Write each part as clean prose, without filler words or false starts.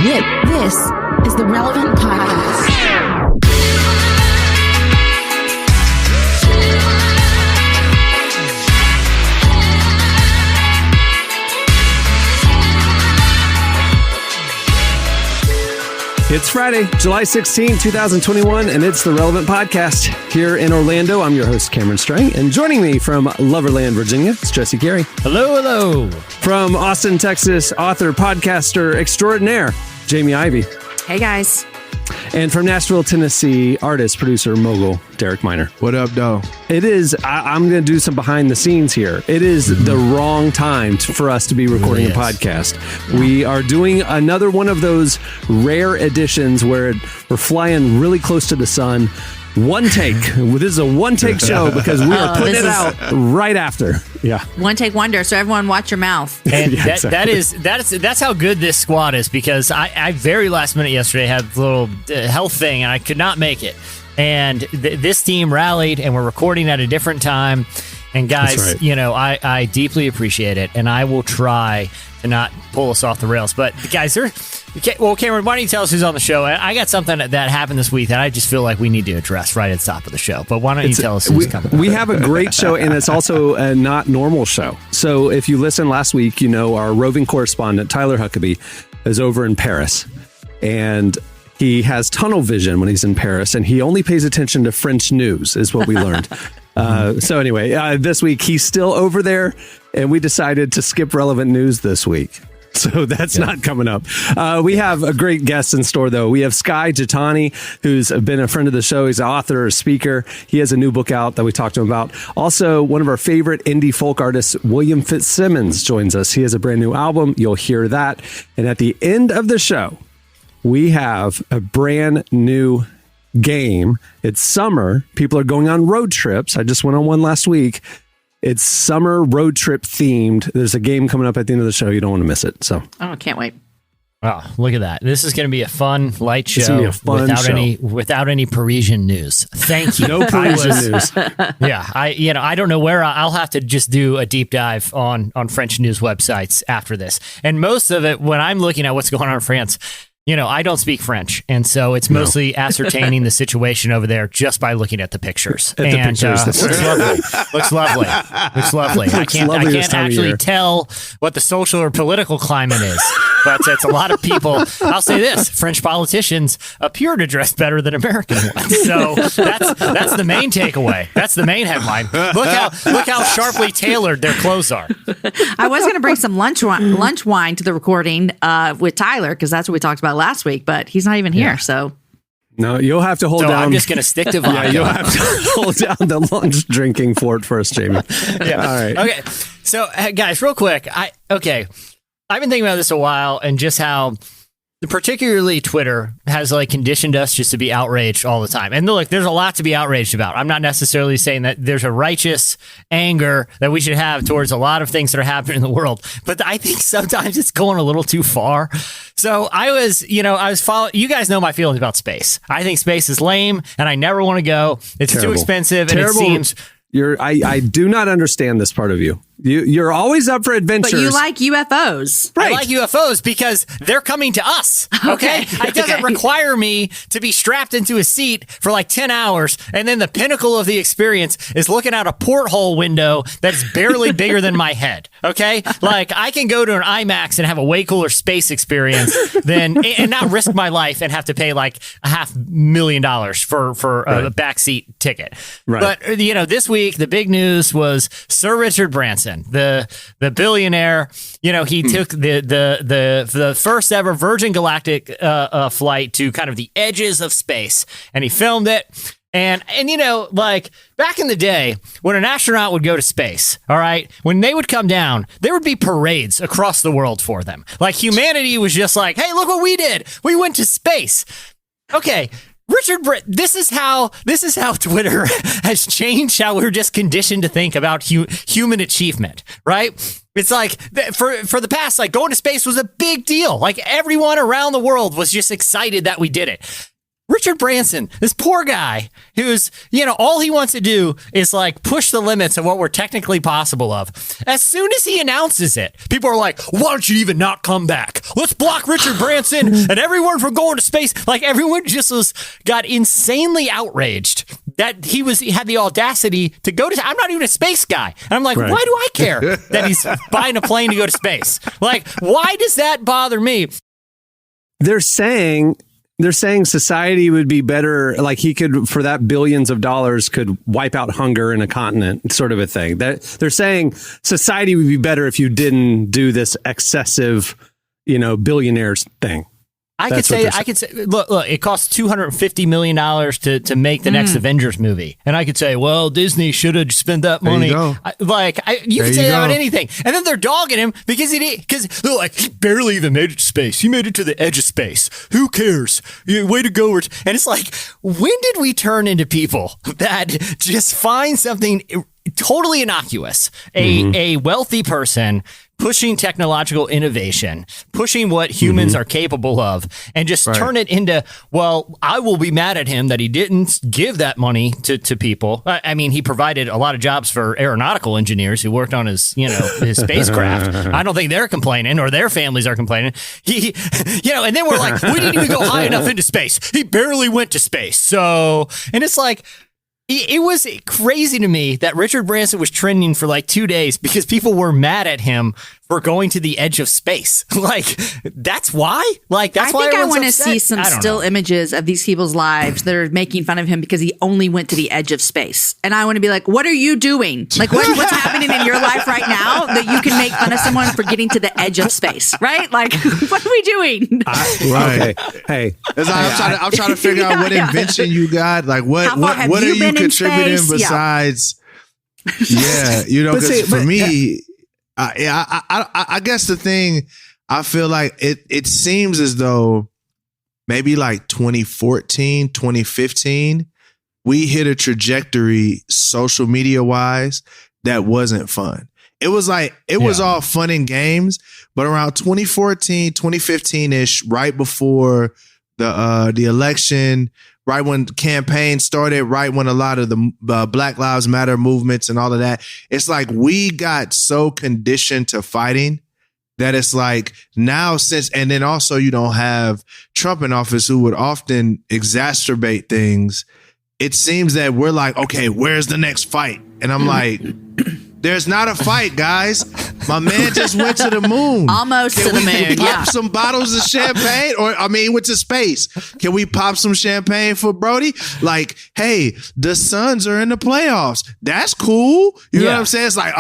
This is the Relevant Podcast. It's Friday, July 16, 2021, and it's the Relevant Podcast here in Orlando. I'm your host, Cameron Strang, and joining me from Loverland, Virginia, it's Jesse Carey. Hello, hello. From Austin, Texas, author, podcaster extraordinaire, Jamie Ivey. Hey, guys. And from Nashville, Tennessee, artist, producer, mogul, Derek Miner. What up, though? It is, I'm going to do some behind the scenes here. It is the wrong time for us to be recording a podcast. We are doing another one of those rare editions where we're flying really close to the sun. One take. This is a one-take show because we are putting it out right after. Yeah. One take wonder. So everyone watch your mouth. And that's how good this squad is, because I very last minute yesterday had a little health thing and I could not make it. And this team rallied and we're recording at a different time. And guys, right. You know, I deeply appreciate it, and I will try to not pull us off the rails. But guys, Cameron, why don't you tell us who's on the show? I got something that happened this week that I just feel like we need to address right at the top of the show. But why don't you tell us who's coming? We have a great show, and it's also a not normal show. So if you listened last week, you know our roving correspondent, Tyler Huckabee, is over in Paris. And he has tunnel vision when he's in Paris, and he only pays attention to French news, is what we learned. So anyway, this week he's still over there, and we decided to skip relevant news this week. So that's not coming up. We have a great guest in store, though. We have Skye Jethani, who's been a friend of the show. He's an author, a speaker. He has a new book out that we talked to him about. Also, one of our favorite indie folk artists, William Fitzsimmons, joins us. He has a brand new album. You'll hear that. And at the end of the show, we have a brand new game. It's summer. People are going on road trips. I just went on one last week. It's summer road trip themed. There's a game coming up at the end of the show. You don't want to miss it. So, Can't wait. Oh, look at that. This is going to be a fun, light show. It's going to be a fun show. Without any Parisian news. Thank you. No Parisian news. Yeah. I don't know where I'll have to just do a deep dive on French news websites after this. And most of it, when I'm looking at what's going on in France, you know, I don't speak French, and so it's mostly ascertaining the situation over there just by looking at the pictures. Looks lovely. Looks lovely. I can't actually tell what the social or political climate is, but it's a lot of people. I'll say this: French politicians appear to dress better than American ones. So that's the main takeaway. That's the main headline. Look how sharply tailored their clothes are. I was going to bring some lunch wine to the recording with Tyler, because that's what we talked about last week, but he's not even here. So no, you'll have to hold down. I'm just going to stick to vodka. Yeah, you'll have to hold down the lunch drinking for it first, Jamie. Yeah. All right. Okay. So, guys, real quick. I've been thinking about this a while, and just how particularly Twitter has conditioned us just to be outraged all the time. And look, there's a lot to be outraged about. I'm not necessarily saying that there's a righteous anger that we should have towards a lot of things that are happening in the world, but I think sometimes it's going a little too far. So I was following, you guys know my feelings about space. I think space is lame and I never want to go. It's too expensive. And it seems I do not understand this part of you. You're always up for adventures. But you like UFOs. Right. I like UFOs because they're coming to us. Okay. It doesn't require me to be strapped into a seat for 10 hours. And then the pinnacle of the experience is looking out a porthole window that's barely bigger than my head. Okay. I can go to an IMAX and have a way cooler space experience and not risk my life and have to pay $500,000 for a backseat ticket. Right. But, this week, the big news was Sir Richard Branson. The billionaire, he took the first ever Virgin Galactic flight to kind of the edges of space, and he filmed it. And back in the day when an astronaut would go to space, all right, when they would come down, there would be parades across the world for them. Humanity was just hey, look what we did. We went to space. Okay. This is how Twitter has changed how we're just conditioned to think about human achievement, right? It's for the past, going to space was a big deal. Everyone around the world was just excited that we did it. Richard Branson, this poor guy who's, all he wants to do is like push the limits of what we're technically possible of. As soon as he announces it, people are like, why don't you even not come back? Let's block Richard Branson and everyone from going to space. Like everyone just got insanely outraged that he had the audacity to go to, I'm not even a space guy. And I'm like, why do I care that he's buying a plane to go to space? Like, why does that bother me? They're saying society would be better, like he could, for that billions of dollars, could wipe out hunger in a continent, sort of a thing. They're saying society would be better if you didn't do this excessive, billionaires thing. I could say, look, it costs $250 million to make the next Avengers movie. And I could say, well, Disney should have spent that money. You could say that about anything. And then they're dogging him because they're like, he barely even made it to space. He made it to the edge of space. Who cares? Way to go. And it's like, when did we turn into people that just find something totally innocuous, a wealthy person pushing technological innovation, pushing what humans are capable of, and just turn it into, well, I will be mad at him that he didn't give that money to people. I mean, he provided a lot of jobs for aeronautical engineers who worked on his, his spacecraft. I don't think they're complaining, or their families are complaining. And then we're like, we didn't even go high enough into space. He barely went to space. So, and it's like, it was crazy to me that Richard Branson was trending for like 2 days because people were mad at him for going to the edge of space. Like, that's why? Like, that's why I want to see some still images of these people's lives that are making fun of him because he only went to the edge of space. And I want to be like, what are you doing? Like, what's happening in your life right now that you can make fun of someone for getting to the edge of space, right? Like, what are we doing? Right. Hey. I'm trying to figure out what invention you got. Like, what are you contributing besides... Yeah, because for me... I guess the thing, I feel like it seems as though maybe like 2014, 2015, we hit a trajectory social media wise that wasn't fun. It was like, it was all fun and games, but around 2014, 2015-ish, right before the election, right when campaign started, right when a lot of the Black Lives Matter movements and all of that, it's like we got so conditioned to fighting that it's like now and then also you don't have Trump in office who would often exacerbate things. It seems that we're like, okay, where's the next fight? And I'm like, there's not a fight, guys. My man just went to the moon. Almost to the moon. Can we pop some bottles of champagne? Went to space. Can we pop some champagne for Brody? Like, hey, the Suns are in the playoffs. That's cool. You know what I'm saying? It's like,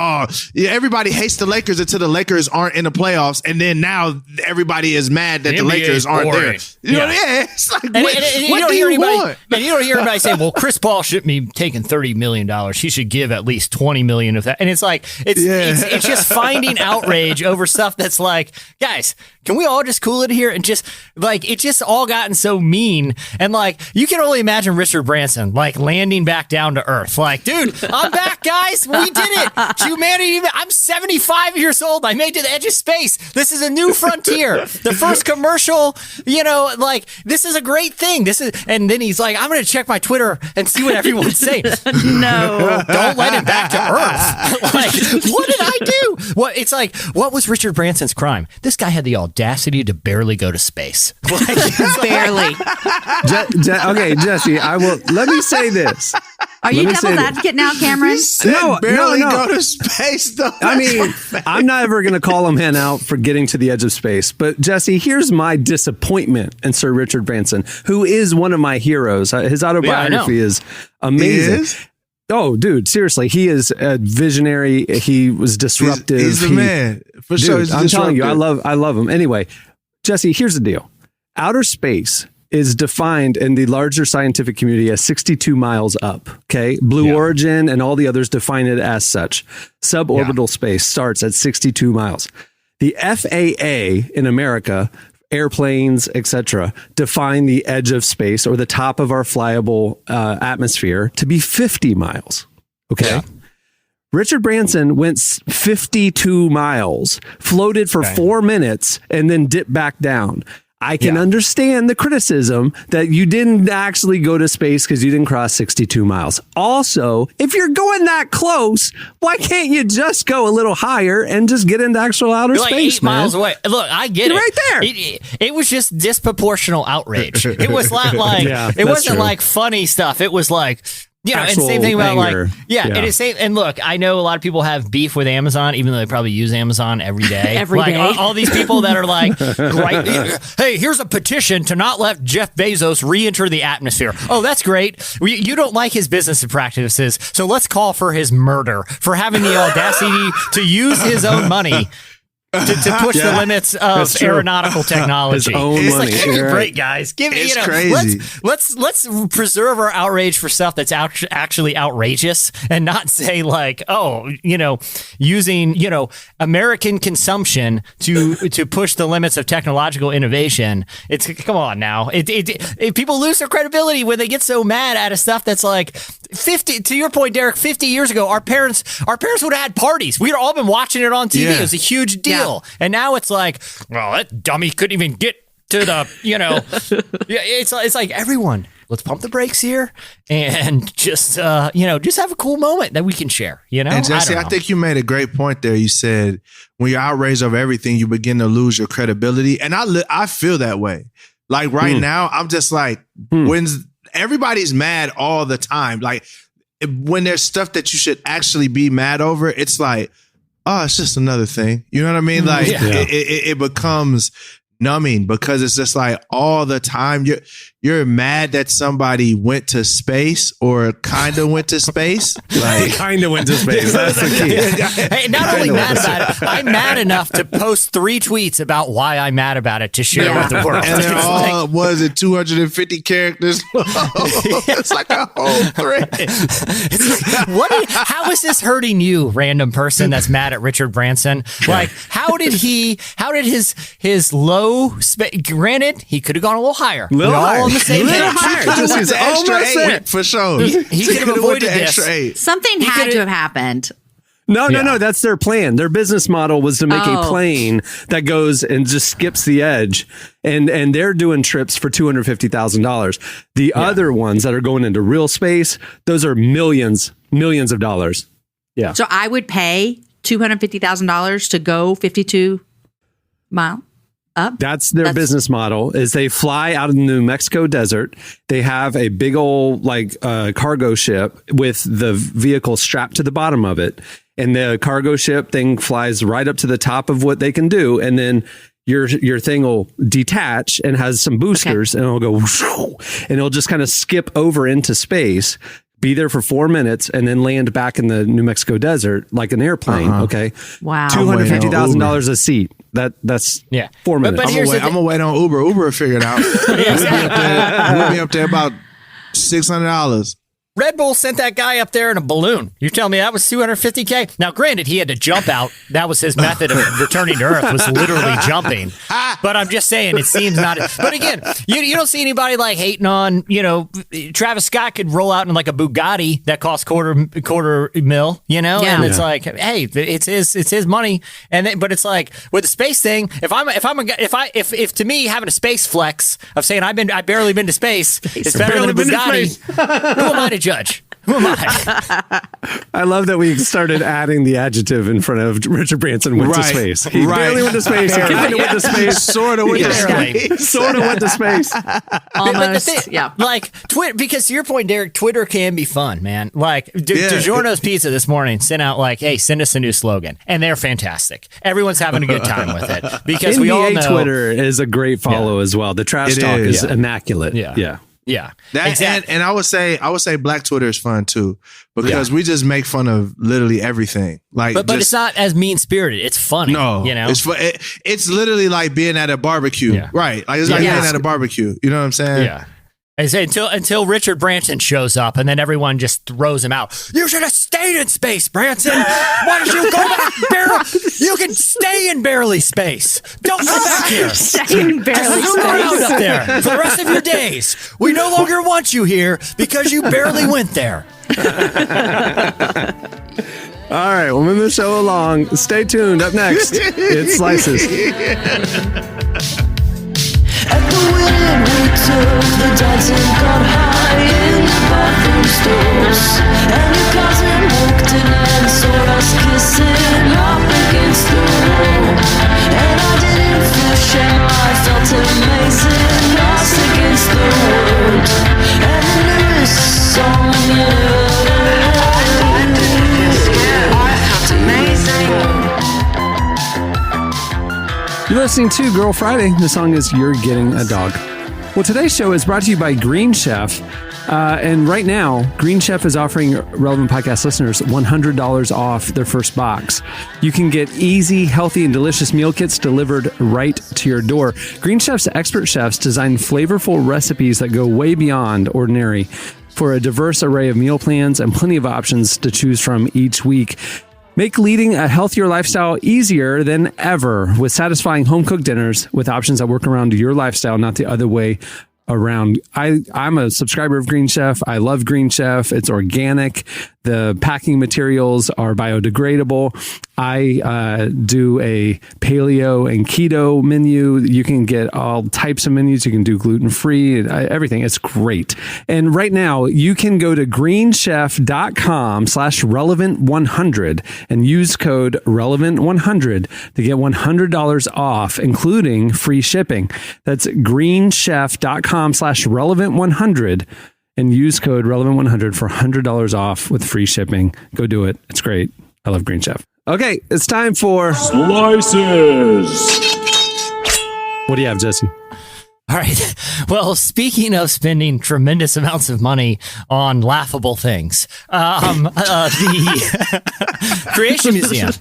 everybody hates the Lakers until the Lakers aren't in the playoffs. And then now everybody is mad that the Lakers aren't there. It's like, what do you want? And you don't hear anybody say, well, Chris Paul shouldn't be taking $30 million. He should give at least $20 million of that. And it's like, it's just finding outrage over stuff that's like, guys, can we all just cool it here? And just like, it just all gotten so mean. And like, you can only imagine Richard Branson like landing back down to earth. Like, dude, I'm back, guys. We did it. Humanity, I'm 75 years old. I made it to the edge of space. This is a new frontier. The first commercial, like, this is a great thing. And then he's like, I'm going to check my Twitter and see what everyone's saying. No. Don't let him back to earth. Like, what did I do? It's like, what was Richard Branson's crime? This guy had the audacity to barely go to space. Like, barely. Okay, Jesse, let me say this. Are you devil's advocate now, Cameron? Barely go to space, though. I mean, I'm not ever going to call him out for getting to the edge of space. But Jesse, here's my disappointment in Sir Richard Branson, who is one of my heroes. His autobiography is amazing. Oh, dude, seriously, he is a visionary. He was disruptive. He's the man. For sure, I'm telling you, I love him. Anyway, Jesse, here's the deal. Outer space is defined in the larger scientific community as 62 miles up. Okay. Blue Origin and all the others define it as such. Suborbital space starts at 62 miles. The FAA in America, airplanes, etc., define the edge of space or the top of our flyable atmosphere to be 50 miles. Okay. Yeah. Richard Branson went 52 miles, floated for 4 minutes, and then dipped back down. I can understand the criticism that you didn't actually go to space because you didn't cross 62 miles. Also, if you're going that close, why can't you just go a little higher and just get into actual outer space, 8 miles away. Look, I get You're it. right there. It was just disproportional outrage. It was not like, it wasn't like funny stuff. It was like, and same thing about anger. it is same. And look, I know a lot of people have beef with Amazon, even though they probably use Amazon every day. Every day. All these people that are like, hey, here's a petition to not let Jeff Bezos re-enter the atmosphere. Oh, that's great. You don't like his business practices, so let's call for his murder for having the audacity to use his own money to push the limits of aeronautical technology. His own money. Like, give me a break, guys. Give me, It's crazy. Let's preserve our outrage for stuff that's actually outrageous, and not say like, using American consumption to push the limits of technological innovation. It's, come on now. People lose their credibility when they get so mad at a stuff that's like 50. To your point, Derek, 50 years ago, our parents would have had parties. We'd all been watching it on TV. Yeah. It was a huge deal. Yeah. And now it's like, well, that dummy couldn't even get to the, it's like, everyone, let's pump the brakes here and just have a cool moment that we can share, And Jesse, I think you made a great point there. You said when you're outraged over everything, you begin to lose your credibility. And I feel that way. Like right now, I'm just like, when everybody's mad all the time, like when there's stuff that you should actually be mad over, it's like, oh, it's just another thing. You know what I mean? Like it becomes numbing because it's just like all the time you're mad that somebody went to space or kind of went to space. Like kind of went to space. That's the key. Hey, not only mad about it, I'm mad enough to post 3 tweets about why I'm mad about it to share with the world. And they're all, was it 250 characters? It's like a whole thread. How is this hurting you, random person that's mad at Richard Branson? Like, how did his low, granted, he could have gone a little higher. Little higher. All on the same page. Just his extra 8 for sure. He could have avoided this. Something had to have happened. No. That's their plan. Their business model was to make a plane that goes and just skips the edge. And they're doing trips for $250,000. The other ones that are going into real space, those are millions of dollars. Yeah. So I would pay $250,000 to go 52 miles up. That's their business model. Is they fly out of the New Mexico desert. They have a big old cargo ship with the vehicle strapped to the bottom of it. And the cargo ship thing flies right up to the top of what they can do. And then your thing will detach and has some boosters and it'll go and it'll just kind of skip over into space, be there for 4 minutes and then land back in the New Mexico desert like an airplane. Okay. Wow. $250,000 a seat. That's 4 minutes. But I'm gonna wait on Uber. Uber will figure it out. We'll be up there about $600. Red Bull sent that guy up there in a balloon. You're telling me that was $250K? Now, granted, he had to jump out. That was his method of returning to Earth, was literally jumping. But I'm just saying, it seems not. But again, you don't see anybody like hating on, Travis Scott could roll out in like a Bugatti that costs quarter mil, and it's like, hey, it's his money. And then, but it's like with the space thing, if to me having a space flex of saying I've barely been to space is better than a Bugatti, who am I to judge? Who am I? I love that we started adding the adjective in front of Richard Branson went to space. He barely went to space. He kind of went to space. Sort of went to space. Sort of went to space. Almost. Like Twitter, because to your point, Derek, Twitter can be fun, man. Like DiGiorno's Pizza this morning sent out like, hey, send us a new slogan. And they're fantastic. Everyone's having a good time with it. Because NBA we all know Twitter is a great follow as well. The trash talk is immaculate. Yeah. Exactly. And I would say Black Twitter is fun too, because we just make fun of literally everything. Like, but it's not as mean spirited. It's funny. No, it's literally like being at a barbecue, right? Like it's like being at a barbecue. You know what I'm saying? Yeah. I say until Richard Branson shows up, and then everyone just throws him out. You should have stayed in space, Branson. Why did you go back? You can stay in barely space. Don't go back here. Stay in barely space. space Up there for the rest of your days. We no longer want you here because you barely went there. All right, we'll move the show along. Stay tuned. Up next, it's Slices. took the dancing got high in the bathroom stalls. And your cousin walked in and saw us kissing up against the wall. And I didn't feel shame, I felt amazing, us against the world. And the newest song you I felt amazing. You're listening to Girl Friday. The song is You're Getting a Dog. Well, today's show is brought to you by Green Chef. And right now, Green Chef is offering Relevant Podcast listeners $100 off their first box. You can get easy, healthy, and delicious meal kits delivered right to your door. Green Chef's expert chefs design flavorful recipes that go way beyond ordinary for a diverse array of meal plans and plenty of options to choose from each week. Make leading a healthier lifestyle easier than ever with satisfying home-cooked dinners with options that work around your lifestyle, not the other way around. I'm a subscriber of Green Chef. I love Green Chef. It's organic. The packing materials are biodegradable. I do a paleo and keto menu. You can get all types of menus. You can do gluten-free, everything. It's great. And right now, you can go to greenchef.com/relevant100 and use code relevant100 to get $100 off, including free shipping. That's greenchef.com/relevant100 and use code relevant100 for $100 off with free shipping. Go do it. It's great. I love Green Chef. Okay, it's time for Slices. What do you have, Jesse? All right. Well, speaking of spending tremendous amounts of money on laughable things, the Creation Museum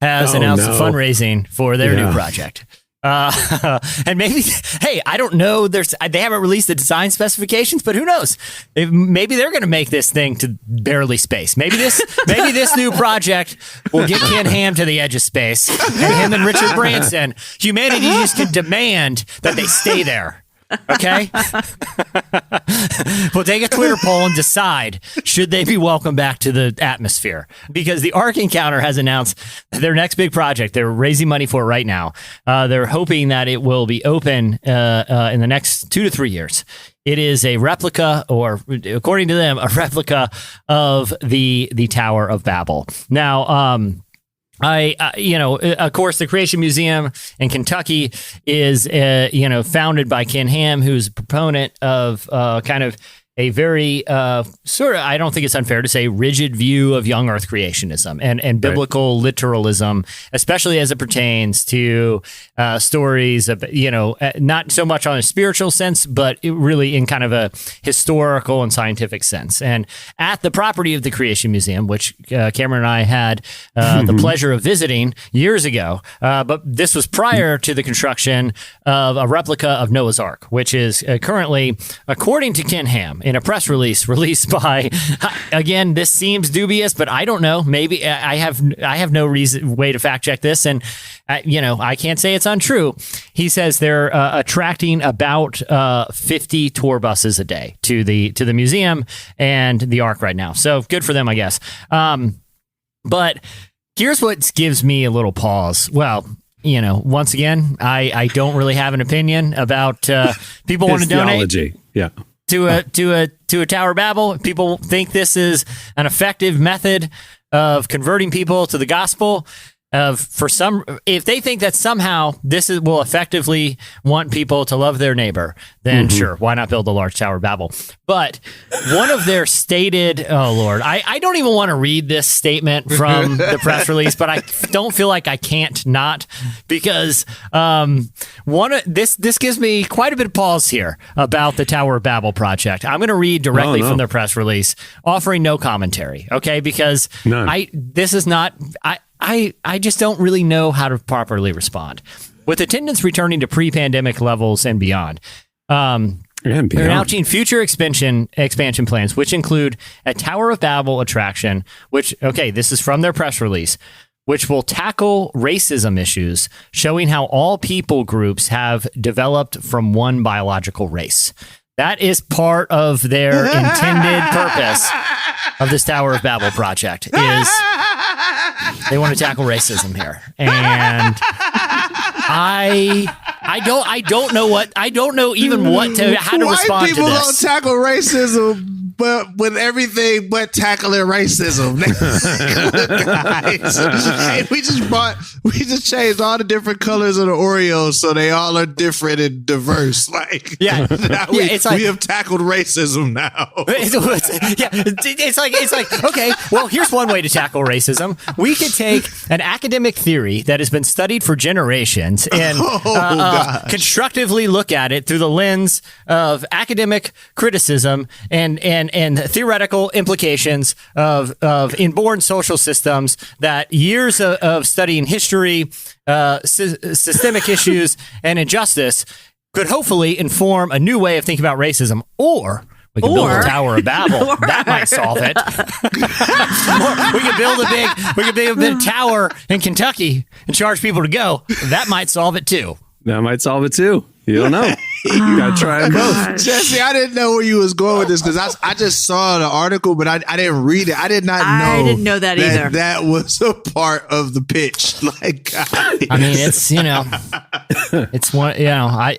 has announced fundraising for their new project. And maybe, hey, I don't know. They haven't released the design specifications, but who knows? Maybe they're going to make this thing to barely space. Maybe this new project will get Ken Ham to the edge of space, and him and Richard Branson. Humanity just can demand that they stay there. Okay? We'll take a Twitter poll and decide, should they be welcomed back to the atmosphere? Because the Ark Encounter has announced their next big project. They're raising money for it right now. They're hoping that it will be open in the next 2 to 3 years. It is a replica, or according to them, a replica of the Tower of Babel. Now, of course, the Creation Museum in Kentucky is, founded by Ken Ham, who's a proponent of kind of a very sort of, I don't think it's unfair to say, rigid view of young Earth creationism and biblical literalism, especially as it pertains to stories of, not so much on a spiritual sense, but really in kind of a historical and scientific sense. And at the property of the Creation Museum, which Cameron and I had the pleasure of visiting years ago, but this was prior to the construction of a replica of Noah's Ark, which is currently, according to Ken Ham, in a press release released by, again, this seems dubious, but I don't know. Maybe I have no way to fact check this, and I can't say it's untrue. He says they're attracting about 50 tour buses a day to the museum and the Ark right now. So good for them, I guess. But here's what gives me a little pause. Well, once again, I don't really have an opinion about people want to donate. Yeah. To a Tower of Babel. People think this is an effective method of converting people to the gospel. If they think that somehow will effectively want people to love their neighbor, then sure, why not build a large Tower of Babel? But one of their stated, oh Lord, I don't even want to read this statement from the press release, but I don't feel like I can't not, because this gives me quite a bit of pause here about the Tower of Babel project. I'm going to read directly from their press release, offering no commentary, okay? Because I just don't really know how to properly respond. With attendance returning to pre-pandemic levels and beyond, they're announcing future expansion plans, which include a Tower of Babel attraction, this is from their press release, which will tackle racism issues, showing how all people groups have developed from one biological race. That is part of their intended purpose of this Tower of Babel project, is they want to tackle racism here. And I I don't know how to respond to this. White people gonna tackle racism, but with everything but tackling racism. Guys, we just changed all the different colors of the Oreos so they all are different and diverse. Like, it's like, we have tackled racism now. It's like, okay, well, here's one way to tackle racism. We could take an academic theory that has been studied for generations and constructively look at it through the lens of academic criticism and theoretical implications of inborn social systems that years of studying history, systemic issues, and injustice could hopefully inform a new way of thinking about racism. Or we can build a Tower of Babel. That might solve it. Or we could build a big tower in Kentucky and charge people to go. That might solve it too. That might solve it too. You don't know. You gotta try them both. Jesse, I didn't know where you was going with this because I just saw the article, but I didn't read it. I did not know. I didn't know that either. That was a part of the pitch. Like, guys. I mean, it's one. I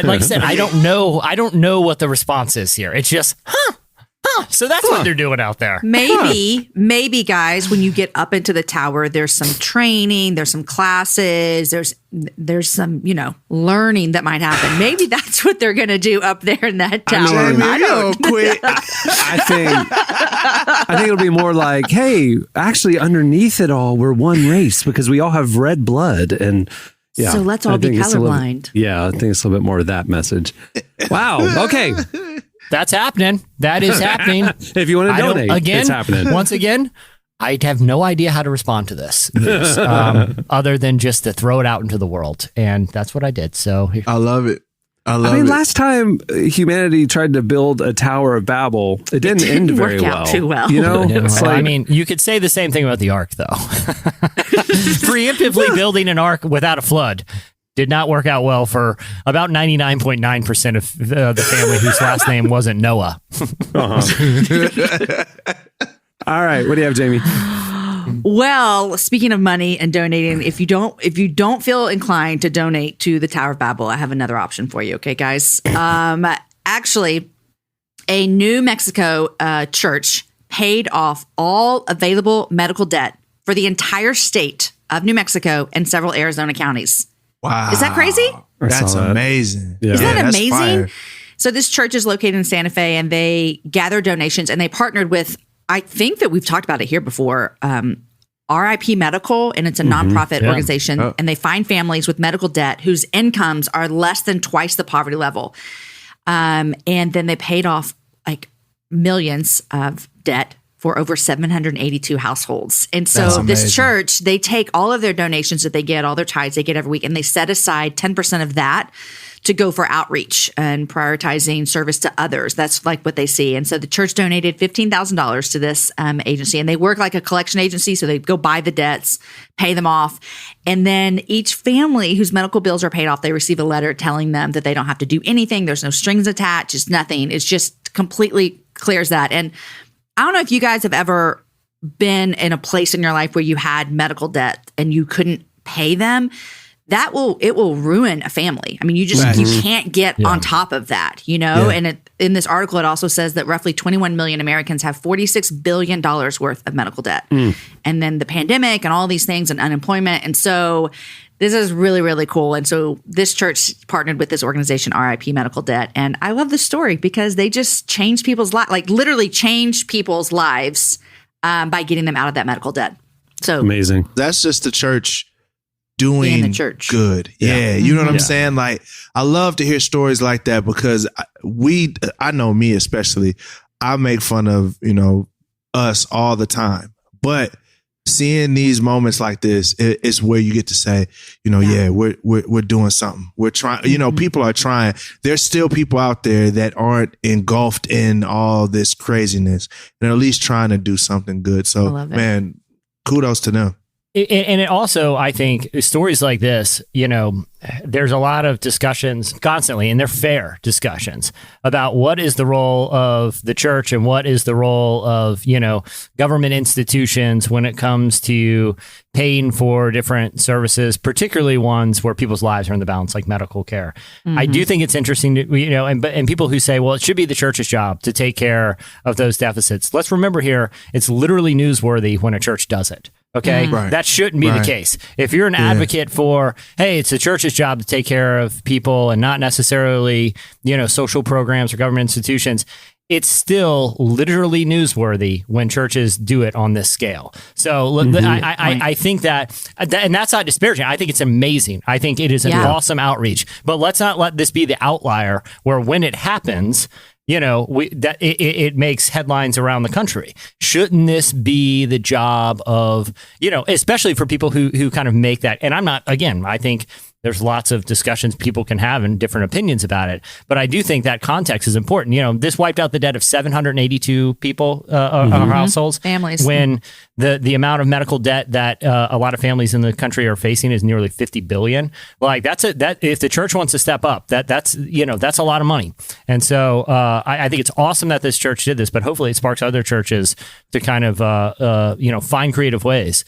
like I said, I don't know what the response is here. It's just, so that's what they're doing out there. Maybe, guys, when you get up into the tower, there's some training, there's some classes, there's some, learning that might happen. Maybe that's what they're going to do up there in that tower. I don't quit. I think it'll be more like, hey, actually, underneath it all, we're one race because we all have red blood, and so let's all be colorblind. I think it's a little bit more of that message. Wow. Okay. That's happening. That is happening. If you want to donate, it's happening. Once again, I have no idea how to respond to this news, other than just to throw it out into the world. And that's what I did. So I love it. I mean, last time humanity tried to build a Tower of Babel, it didn't end very work out too well. It's like, I mean, you could say the same thing about the Ark, though. Preemptively building an Ark without a flood did not work out well for about 99.9% of the family whose last name wasn't Noah. All right. What do you have, Jamie? Well, speaking of money and donating, if you don't feel inclined to donate to the Tower of Babel, I have another option for you. Okay, guys. Actually, a New Mexico church paid off all available medical debt for the entire state of New Mexico and several Arizona counties. Wow. Is that crazy? That's amazing. Yeah. Isn't that that's amazing? fire. So this church is located in Santa Fe, and they gather donations, and they partnered with, I think that we've talked about it here before, RIP Medical, and it's a nonprofit organization, and they find families with medical debt whose incomes are less than twice the poverty level. And then they paid off like millions of debt for over 782 households. And so this church, they take all of their donations that they get, all their tithes they get every week, and they set aside 10% of that to go for outreach and prioritizing service to others. That's like what they see. And so the church donated $15,000 to this agency, and they work like a collection agency. So they go buy the debts, pay them off. And then each family whose medical bills are paid off, they receive a letter telling them that they don't have to do anything. There's no strings attached. It's nothing. It's just completely clears that. And I don't know if you guys have ever been in a place in your life where you had medical debt and you couldn't pay them. It will ruin a family. I mean, you can't get on top of that, And in this article, it also says that roughly 21 million Americans have $46 billion worth of medical debt. And then the pandemic and all these things and unemployment. And so this is really, really cool. And so this church partnered with this organization, RIP Medical Debt. And I love this story because they just changed people's lives, like literally changed people's lives by getting them out of that medical debt. So amazing. That's just the church doing the church. Good. Yeah. You know what I'm saying? Like, I love to hear stories like that because I know me especially, I make fun of, us all the time. But seeing these moments like this is where you get to say, we're doing something. We're trying, people are trying. There's still people out there that aren't engulfed in all this craziness and at least trying to do something good. So, man, kudos to them. And it also, I think, stories like this, there's a lot of discussions constantly, and they're fair discussions about what is the role of the church and what is the role of, government institutions when it comes to paying for different services, particularly ones where people's lives are in the balance, like medical care. Mm-hmm. I do think it's interesting to, and people who say, well, it should be the church's job to take care of those deficits. Let's remember here, it's literally newsworthy when a church does it. Okay, right. That shouldn't be the case. If you're an advocate for, hey, it's the church's job to take care of people and not necessarily, social programs or government institutions, it's still literally newsworthy when churches do it on this scale. So I think that, and that's not disparaging. I think it's amazing. I think it is an awesome outreach. But let's not let this be the outlier where when it happens, it makes headlines around the country. Shouldn't this be the job of, especially for people who kind of make that? And I'm not, again, I think there's lots of discussions people can have and different opinions about it. But I do think that context is important. This wiped out the debt of 782 people, our households. Families. When the amount of medical debt that a lot of families in the country are facing is nearly $50 billion. Like that if the church wants to step up, that's a lot of money. And so I think it's awesome that this church did this, but hopefully it sparks other churches to kind of, find creative ways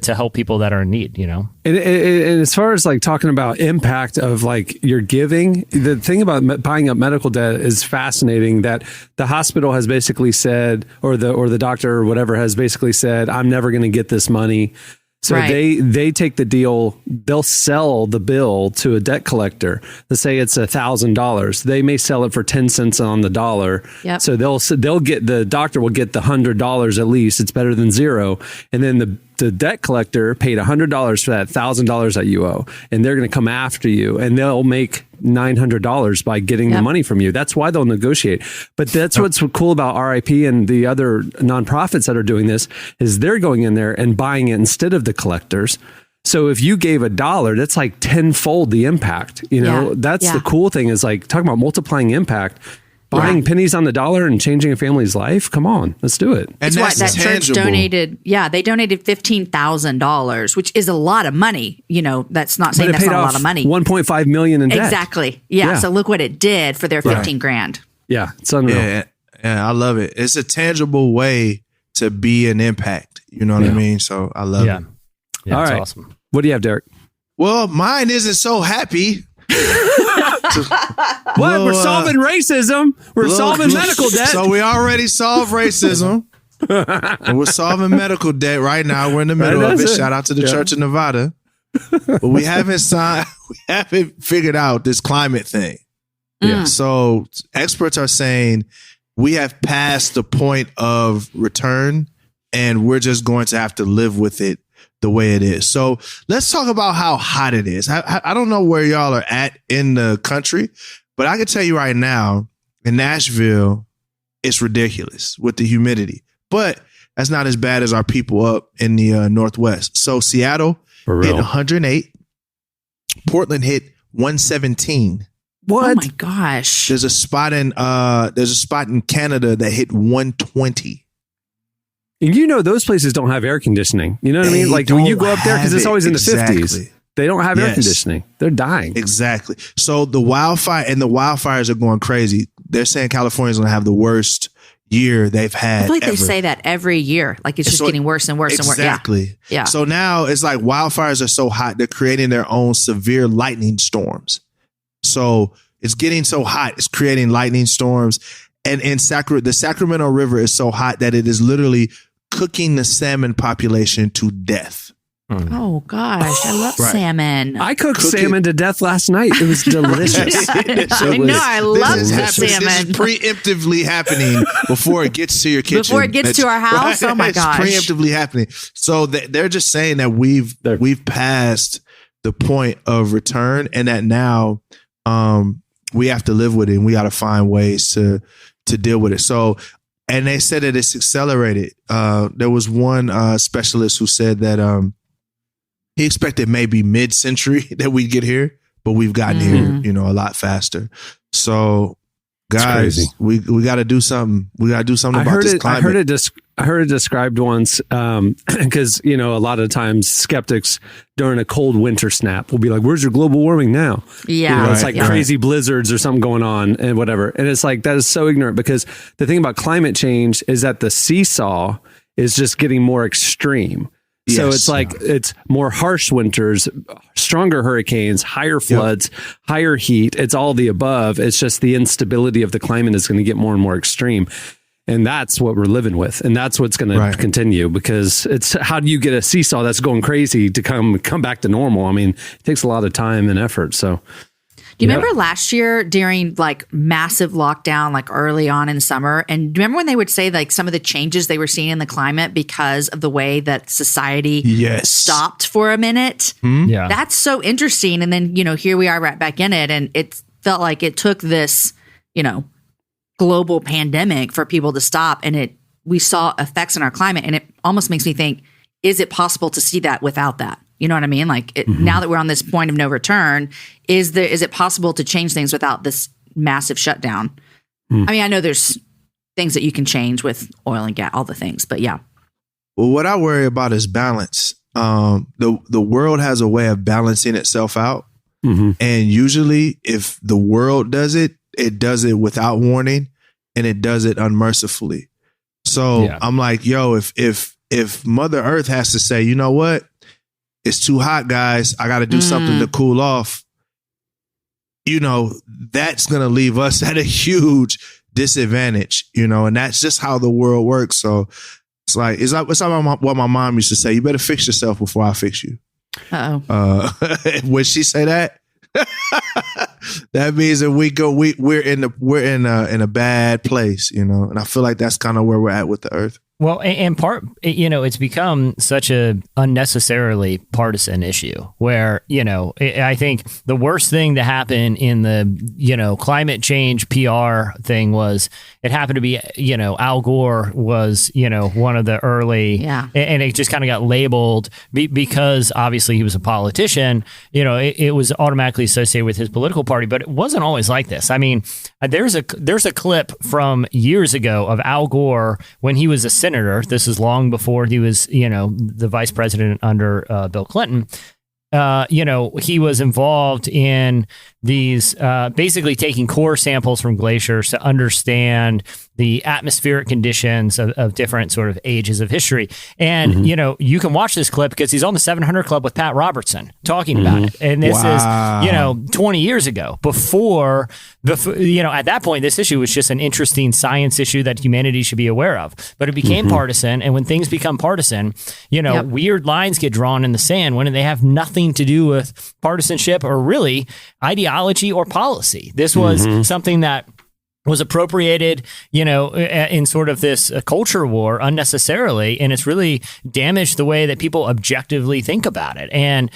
to help people that are in need, And as far as like talking about impact of like your giving, the thing about buying up medical debt is fascinating that the hospital has basically said, or the doctor or whatever has basically said, I'm never going to get this money. So they take the deal, they'll sell the bill to a debt collector. Let's say it's $1,000. They may sell it for 10 cents on the dollar. Yep. So they'll get, the doctor will get the $100 at least. It's better than zero. And then the debt collector paid $100 for that $1,000 that you owe, and they're going to come after you, and they'll make $900 by getting the money from you. That's why they'll negotiate. But that's what's cool about RIP and the other nonprofits that are doing this is they're going in there and buying it instead of the collectors. So if you gave $1, that's like tenfold the impact. That's the cool thing is like talking about multiplying impact. Buying pennies on the dollar and changing a family's life. Come on, let's do it. And that's that church donated. Yeah, they donated $15,000, which is a lot of money. That's not saying that's not a lot of money. $1.5 million in debt. Exactly. Yeah. So look what it did for their 15 grand. Yeah, it's unreal. Yeah, I love it. It's a tangible way to be an impact. You know what I mean? So I love it. Yeah, all right. Awesome. What do you have, Derek? Well, mine isn't so happy. We're solving racism. We're solving medical debt. So we already solved racism. And we're solving medical debt right now. We're in the middle of it. Shout out to the Church of Nevada. But we haven't figured out this climate thing. Yeah. So experts are saying we have passed the point of return and we're just going to have to live with it the way it is. So let's talk about how hot it is. I don't know where y'all are at in the country, but I can tell you right now in Nashville, it's ridiculous with the humidity, but that's not as bad as our people up in the Northwest. So Seattle hit 108. Portland hit 117. What? Oh my gosh. There's a spot in Canada that hit 120. And those places don't have air conditioning. You know what I mean? Like when you go up there, because it's always in the 50s. They don't have air conditioning. They're dying. Exactly. So the wildfires are going crazy. They're saying California's going to have the worst year they've had. I feel like ever. They say that every year. Like it's just getting worse and worse and worse. Exactly. Yeah. So now it's like wildfires are so hot, they're creating their own severe lightning storms. So it's getting so hot, it's creating lightning storms. And in the Sacramento River is so hot that it is literally cooking the salmon population to death. Oh gosh, I love salmon. I cooked salmon to death last night. It was delicious. I know, I love salmon. This is preemptively happening before it gets to your kitchen. Before it gets to our house. Right? Oh my gosh, it's preemptively happening. So they're just saying that we've passed the point of return, and that now we have to live with it, and we got to find ways to deal with it. So. And they said that it's accelerated. There was one specialist who said that he expected maybe mid-century that we'd get here, but we've gotten here, a lot faster. So, guys, we got to do something. We got to do something about this climate. I heard it described once because, a lot of times skeptics during a cold winter snap will be like, where's your global warming now? Yeah. It's like crazy blizzards or something going on and whatever. And it's like, that is so ignorant because the thing about climate change is that the seesaw is just getting more extreme. So it's like it's more harsh winters, stronger hurricanes, higher floods, higher heat. It's all the above. It's just the instability of the climate is going to get more and more extreme. And that's what we're living with. And that's what's going to continue because it's how do you get a seesaw that's going crazy to come back to normal? I mean, it takes a lot of time and effort. So. Do you remember last year during like massive lockdown, like early on in summer? And do you remember when they would say like some of the changes they were seeing in the climate because of the way that society stopped for a minute? Yeah. That's so interesting. And then, here we are right back in it. And it felt like it took this, global pandemic for people to stop. And we saw effects in our climate. And it almost makes me think, is it possible to see that without that? You know what I mean? Like now that we're on this point of no return, is it possible to change things without this massive shutdown? I mean, I know there's things that you can change with oil and gas, all the things, but yeah. Well, what I worry about is balance. The world has a way of balancing itself out. And usually if the world does it, it does it without warning and it does it unmercifully. So I'm like, yo, if Mother Earth has to say, you know what? It's too hot, guys. I got to do something to cool off. That's going to leave us at a huge disadvantage, and that's just how the world works. So it's like what my mom used to say. You better fix yourself before I fix you. When she say that, that means that we're in a bad place, and I feel like that's kind of where we're at with the earth. Well, and part, it's become such a unnecessarily partisan issue where, I think the worst thing to happen in the, climate change PR thing was it happened to be, Al Gore was, one of the early, and it just kind of got labeled because obviously he was a politician, it was automatically associated with his political party, but it wasn't always like this. I mean, there's a clip from years ago of Al Gore when he was a senator. This is long before he was, the vice president under Bill Clinton. He was involved in these basically taking core samples from glaciers to understand the atmospheric conditions of different sort of ages of history. And, you can watch this clip because he's on the 700 Club with Pat Robertson talking about it. And this is, 20 years ago before at that point, this issue was just an interesting science issue that humanity should be aware of. But it became partisan. And when things become partisan, weird lines get drawn in the sand when they have nothing to do with partisanship or really ideology or policy. This was something that was appropriated, in sort of this culture war unnecessarily. And it's really damaged the way that people objectively think about it. And,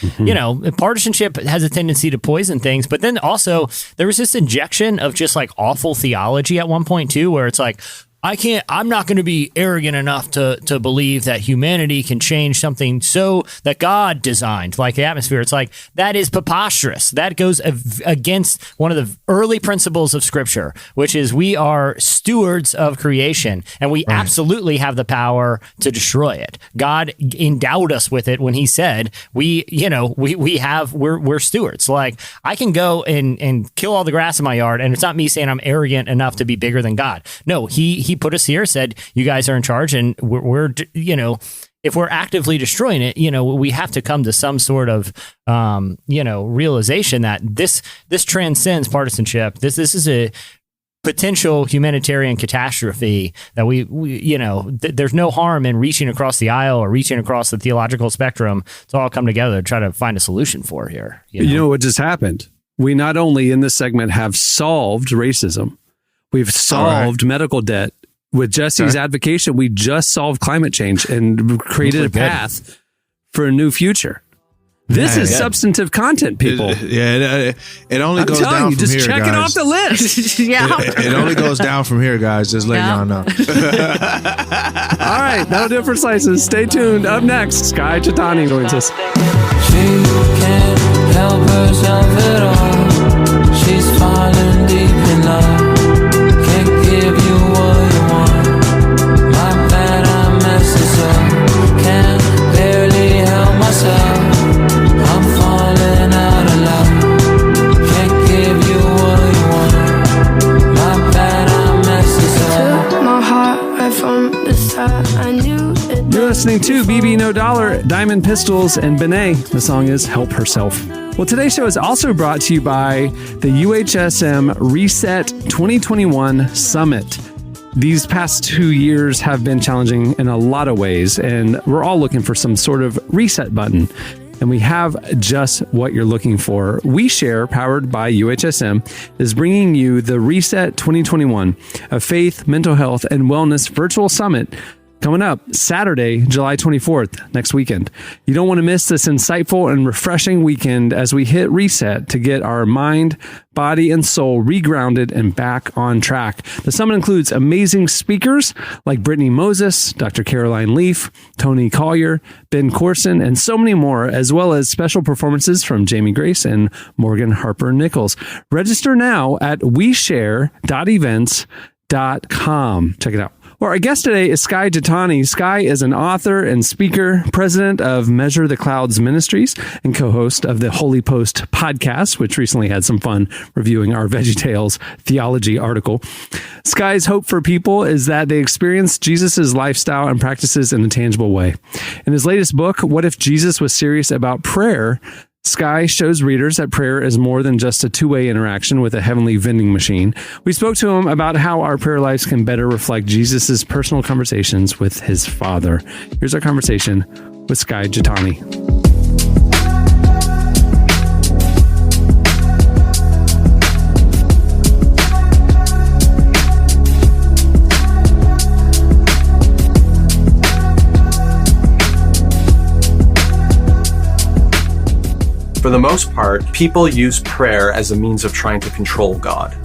partisanship has a tendency to poison things. But then also there was this injection of just like awful theology at one point, too, where it's like, I'm not going to be arrogant enough to believe that humanity can change something so that God designed, like the atmosphere. It's like, that is preposterous. That goes against one of the early principles of Scripture, which is we are stewards of creation and we absolutely have the power to destroy it. God endowed us with it when he said, we're stewards. Like, I can go and kill all the grass in my yard, and it's not me saying I'm arrogant enough to be bigger than God. No, he put us here, said, you guys are in charge, and we're if we're actively destroying it, we have to come to some sort of, realization that this transcends partisanship. This is a potential humanitarian catastrophe that there's no harm in reaching across the aisle or reaching across the theological spectrum to all come together to try to find a solution for here. You know what just happened? We not only in this segment have solved racism, we've solved medical debt. With Jesse's advocation, we just solved climate change and created a path for a new future. This is substantive content, people. It only goes down from here, just check it off the list. It only goes down from here, guys. Just letting y'all know. All right, that'll do it for Slices. Stay tuned. Up next, Skye Jethani joins us. She can't help herself at all. She's falling deep in love. Can't give you what you want. My bad, I listening to BB No Dollar, Diamond Pistols, and Benet. The song is Help Herself. Well, today's show is also brought to you by the UHSM Reset 2021 Summit. These past 2 years have been challenging in a lot of ways, and we're all looking for some sort of reset button. And we have just what you're looking for. We Share, powered by UHSM, is bringing you the Reset 2021, a faith, mental health, and wellness virtual summit coming up Saturday, July 24th, next weekend. You don't want to miss this insightful and refreshing weekend as we hit reset to get our mind, body, and soul regrounded and back on track. The summit includes amazing speakers like Brittany Moses, Dr. Caroline Leaf, Tony Collier, Ben Corson, and so many more, as well as special performances from Jamie Grace and Morgan Harper Nichols. Register now at weshare.events.com. Check it out. Well, our guest today is Skye Jethani. Skye is an author and speaker, president of Measure the Clouds Ministries, and co-host of the Holy Post podcast, which recently had some fun reviewing our VeggieTales theology article. Skye's hope for people is that they experience Jesus' lifestyle and practices in a tangible way. In his latest book, What If Jesus Was Serious About Prayer?, Skye shows readers that prayer is more than just a two-way interaction with a heavenly vending machine. We spoke to him about how our prayer lives can better reflect Jesus' personal conversations with his Father. Here's our conversation with Skye Jethani. For the most part, people use prayer as a means of trying to control God.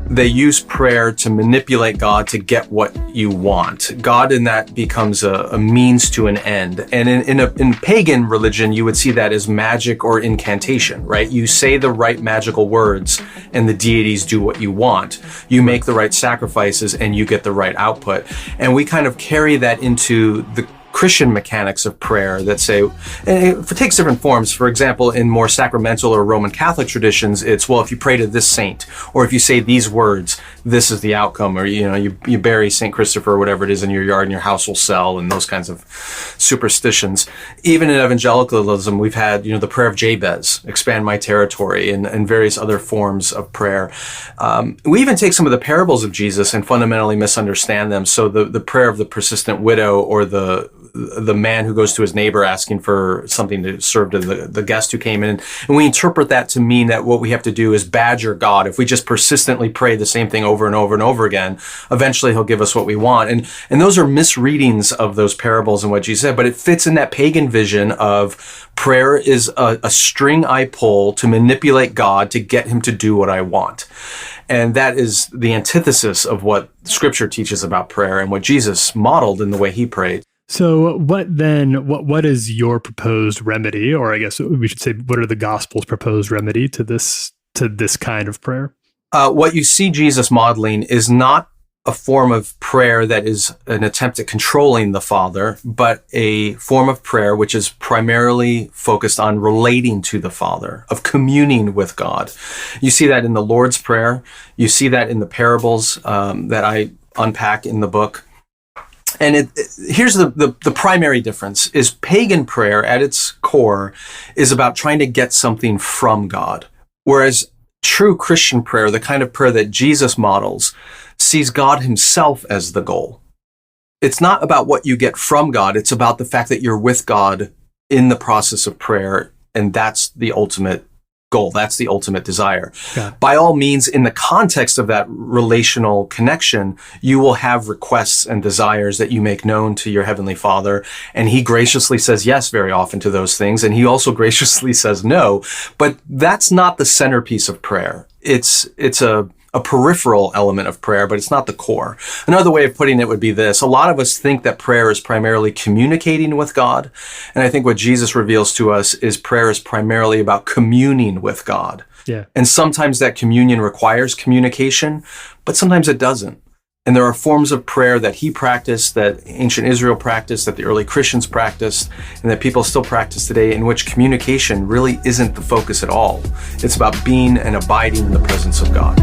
They use prayer to manipulate God to get what you want. God in that becomes a means to an end. And in pagan religion, you would see that as magic or incantation, right? You say the right magical words and the deities do what you want. You make the right sacrifices and you get the right output. And we kind of carry that into the Christian mechanics of prayer that say, and it takes different forms. For example, in more sacramental or Roman Catholic traditions, it's, well, if you pray to this saint, or if you say these words, this is the outcome, or, you bury St. Christopher or whatever it is in your yard and your house will sell, and those kinds of superstitions. Even in evangelicalism, we've had, the prayer of Jabez, expand my territory, and various other forms of prayer. We even take some of the parables of Jesus and fundamentally misunderstand them. So the prayer of the persistent widow, or the man who goes to his neighbor asking for something to serve to the guest who came in. And we interpret that to mean that what we have to do is badger God. If we just persistently pray the same thing over and over and over again, eventually he'll give us what we want. And those are misreadings of those parables and what Jesus said, but it fits in that pagan vision of prayer is a string I pull to manipulate God to get him to do what I want. And that is the antithesis of what Scripture teaches about prayer and what Jesus modeled in the way he prayed. So what is your proposed remedy, or I guess we should say, what are the gospel's proposed remedy to this kind of prayer? What you see Jesus modeling is not a form of prayer that is an attempt at controlling the Father, but a form of prayer which is primarily focused on relating to the Father, of communing with God. You see that in the Lord's Prayer. You see that in the parables that I unpack in the book. And here's the primary difference is pagan prayer at its core is about trying to get something from God. Whereas true Christian prayer, the kind of prayer that Jesus models, sees God himself as the goal. It's not about what you get from God. It's about the fact that you're with God in the process of prayer. And that's the ultimate goal. That's the ultimate desire. Yeah. By all means, in the context of that relational connection, you will have requests and desires that you make known to your Heavenly Father. And he graciously says yes very often to those things. And he also graciously says no. But that's not the centerpiece of prayer. It's a peripheral element of prayer, but it's not the core. Another way of putting it would be this. A lot of us think that prayer is primarily communicating with God. And I think what Jesus reveals to us is prayer is primarily about communing with God. Yeah. And sometimes that communion requires communication, but sometimes it doesn't. And there are forms of prayer that he practiced, that ancient Israel practiced, that the early Christians practiced, and that people still practice today, in which communication really isn't the focus at all. It's about being and abiding in the presence of God.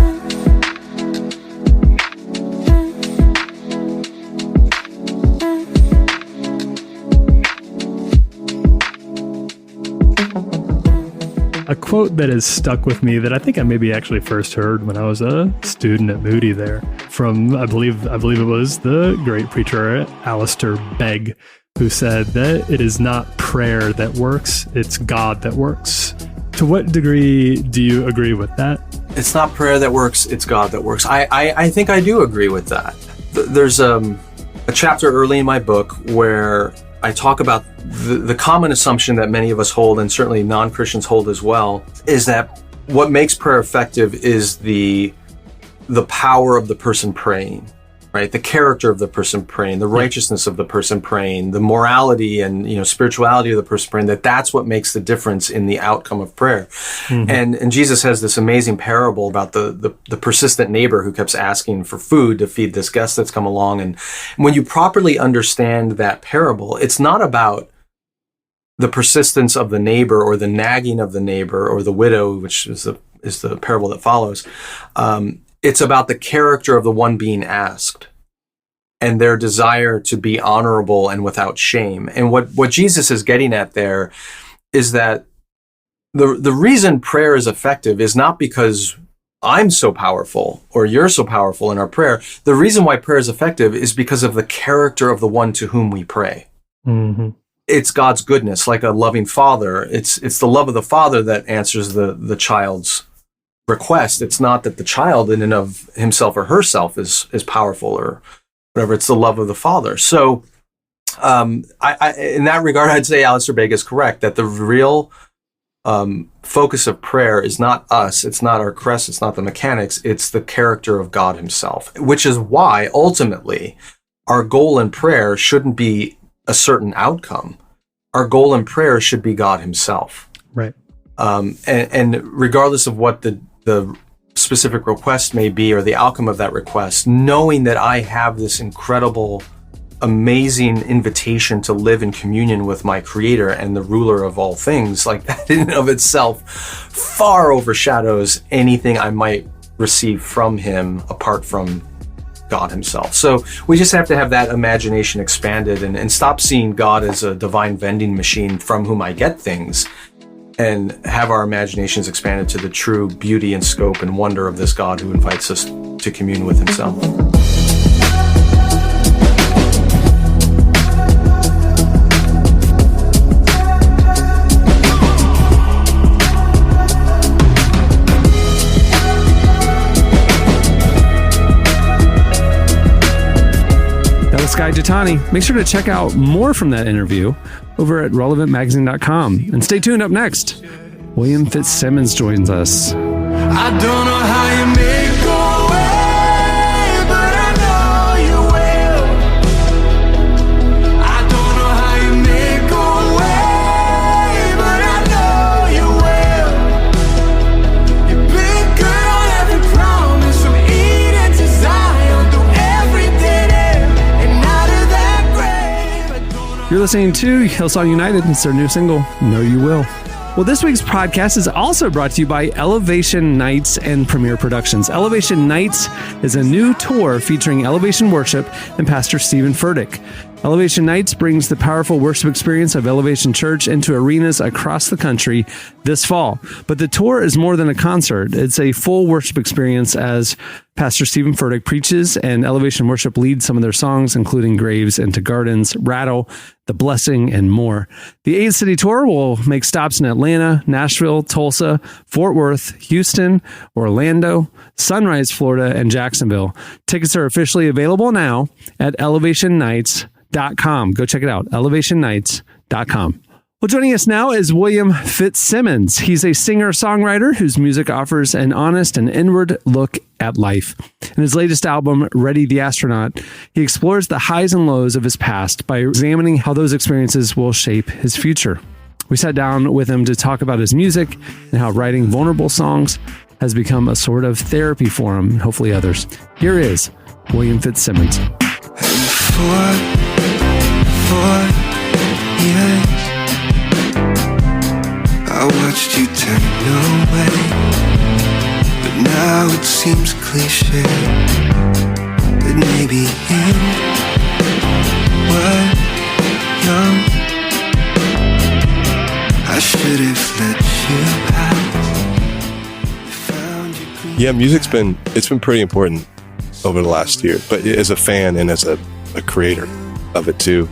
a quote that has stuck with me that I think I maybe actually first heard when I was a student at Moody there from, I believe it was the great preacher Alistair Begg, who said that it is not prayer that works, it's God that works. To what degree do you agree with that? It's not prayer that works, it's God that works. I think I do agree with that. There's a chapter early in my book where I talk about the common assumption that many of us hold, and certainly non-Christians hold as well, is that what makes prayer effective is the power of the person praying, right? The character of the person praying, the righteousness of the person praying, the morality and spirituality of the person praying, that's what makes the difference in the outcome of prayer. Mm-hmm. And Jesus has this amazing parable about the persistent neighbor who keeps asking for food to feed this guest that's come along. And when you properly understand that parable, it's not about the persistence of the neighbor or the nagging of the neighbor or the widow, which is the parable that follows. It's about the character of the one being asked and their desire to be honorable and without shame. And what Jesus is getting at there is that the reason prayer is effective is not because I'm so powerful or you're so powerful in our prayer. The reason why prayer is effective is because of the character of the one to whom we pray. Mm-hmm. It's God's goodness, like a loving father. It's the love of the father that answers the child's request. It's not that the child in and of himself or herself is powerful or whatever. It's the love of the father. So I in that regard, I'd say Alistair Begg is correct that the real focus of prayer is not us. It's not our crest. It's not the mechanics. It's the character of God himself, which is why ultimately our goal in prayer shouldn't be a certain outcome. Our goal in prayer should be God himself. Right. And regardless of what the specific request may be or the outcome of that request, knowing that I have this incredible, amazing invitation to live in communion with my creator and the ruler of all things, like that in and of itself far overshadows anything I might receive from him apart from God himself. So we just have to have that imagination expanded and stop seeing God as a divine vending machine from whom I get things, and have our imaginations expanded to the true beauty and scope and wonder of this God who invites us to commune with himself. That was Skye Jethani. Make sure to check out more from that interview over at relevantmagazine.com. And stay tuned. Up next, William Fitzsimmons joins us. I don't know how you make go away, but I know you will. I don't know how you make go away, but I know you will. You've been good on every promise, from Eden to Zion, through every dead end, and out of that grave. You're listening to Hillsong United. It's their new single, Know You Will. Well, this week's podcast is also brought to you by Elevation Nights and Premier Productions. Elevation Nights is a new tour featuring Elevation Worship and Pastor Stephen Furtick. Elevation Nights brings the powerful worship experience of Elevation Church into arenas across the country this fall. But the tour is more than a concert. It's a full worship experience as Pastor Stephen Furtick preaches and Elevation Worship leads some of their songs, including Graves into Gardens, Rattle, The Blessing, and more. The 8-city tour will make stops in Atlanta, Nashville, Tulsa, Fort Worth, Houston, Orlando, Sunrise, Florida, and Jacksonville. Tickets are officially available now at elevationnights.com. Go check it out, elevationnights.com. Well, joining us now is William Fitzsimmons. He's a singer-songwriter whose music offers an honest and inward look at life. In his latest album, Ready the Astronaut, he explores the highs and lows of his past by examining how those experiences will shape his future. We sat down with him to talk about his music and how writing vulnerable songs has become a sort of therapy for him and hopefully others. Here is William Fitzsimmons. For years, I watched you turn away, but now it seems cliche that maybe you were young. I should have let you out. Yeah, music's been pretty important over the last year, but as a fan and as a creator of it too,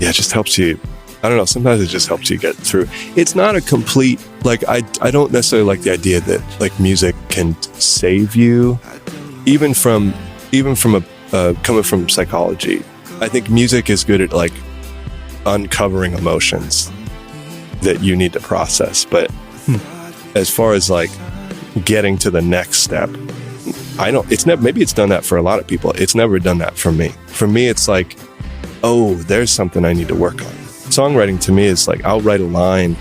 it just helps you. I don't know, sometimes it just helps you get through. It's not a complete, like, I don't necessarily like the idea that like music can save you, even from coming from psychology. I think music is good at like uncovering emotions that you need to process, but as far as like getting to the next step, maybe it's done that for a lot of people. It's never done that for me. For me, it's like, oh, there's something I need to work on. Songwriting to me is like, I'll write a line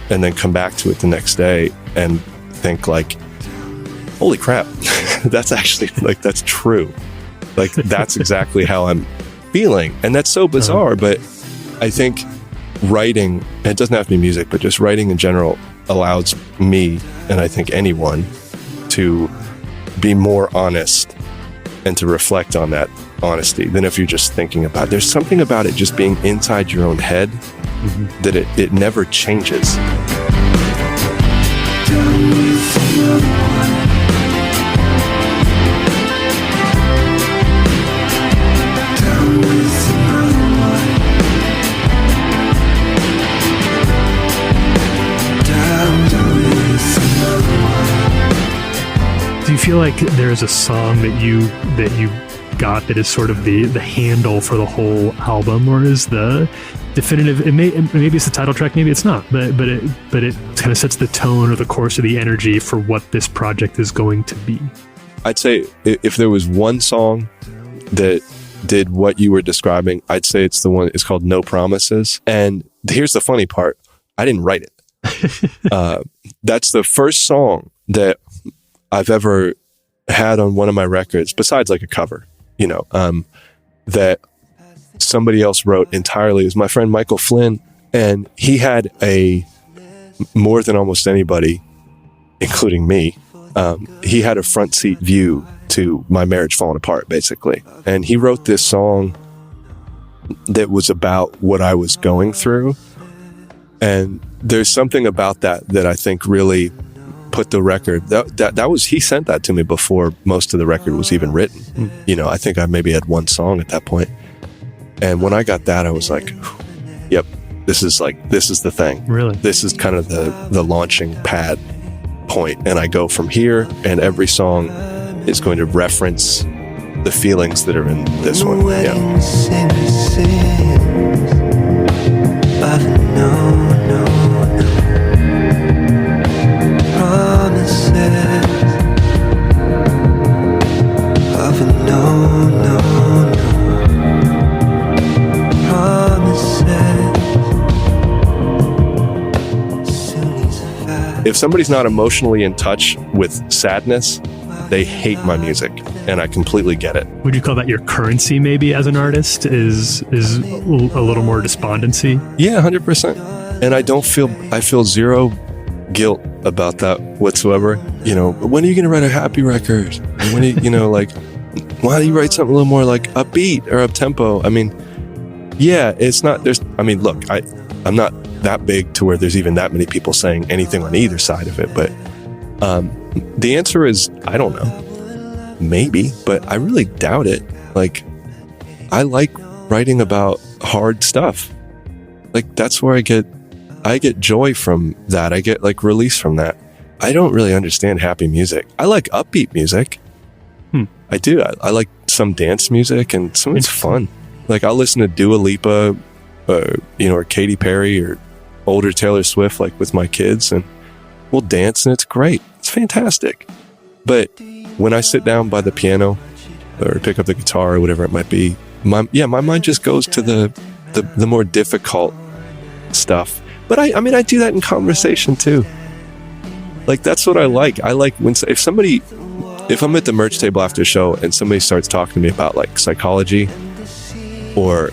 and then come back to it the next day and think like, holy crap, that's actually like, that's true. Like, that's exactly how I'm feeling. And that's so bizarre, but I think writing, and it doesn't have to be music, but just writing in general allows me, and I think anyone, to be more honest and to reflect on that honesty than if you're just thinking about it. There's something about it just being inside your own head that it never changes. Do you feel like there's a song that you got that is sort of the handle for the whole album, or is the definitive? Maybe it's the title track, maybe it's not, but it kind of sets the tone or the course or the energy for what this project is going to be. I'd say if there was one song that did what you were describing, I'd say it's the one. It's called No Promises. And here's the funny part: I didn't write it. That's the first song that I've ever had on one of my records, besides like a cover, that somebody else wrote entirely. It was my friend Michael Flynn, and he had more than almost anybody, including me, he had a front seat view to my marriage falling apart, basically. And he wrote this song that was about what I was going through. And there's something about that I think really put the record, that was, he sent that to me before most of the record was even written. I think I maybe had one song at that point. And when I got that, I was like, yep, this is the thing. Really? This is kind of the launching pad point. And I go from here, and every song is going to reference the feelings that are in this one. If somebody's not emotionally in touch with sadness, they hate my music, and I completely get it. Would you call that your currency maybe as an artist, is a little more despondency? Yeah, 100%. And I feel zero guilt about that whatsoever. When are you going to write a happy record? When why do you write something a little more like upbeat or up tempo? I mean, yeah, it's not, look, I'm not that big to where there's even that many people saying anything on either side of it. But the answer is, I don't know. Maybe, but I really doubt it. Like, I like writing about hard stuff. Like, that's where I get joy from that. I get like release from that. I don't really understand happy music. I like upbeat music. I do. I like some dance music, and some of it's fun. Like, I'll listen to Dua Lipa, or Katy Perry, or older Taylor Swift, like with my kids, and we'll dance, and it's great. It's fantastic. But when I sit down by the piano or pick up the guitar or whatever it might be, my mind just goes to the more difficult stuff. But I do that in conversation too. Like, that's what I like. I like if I'm at the merch table after a show and somebody starts talking to me about like psychology or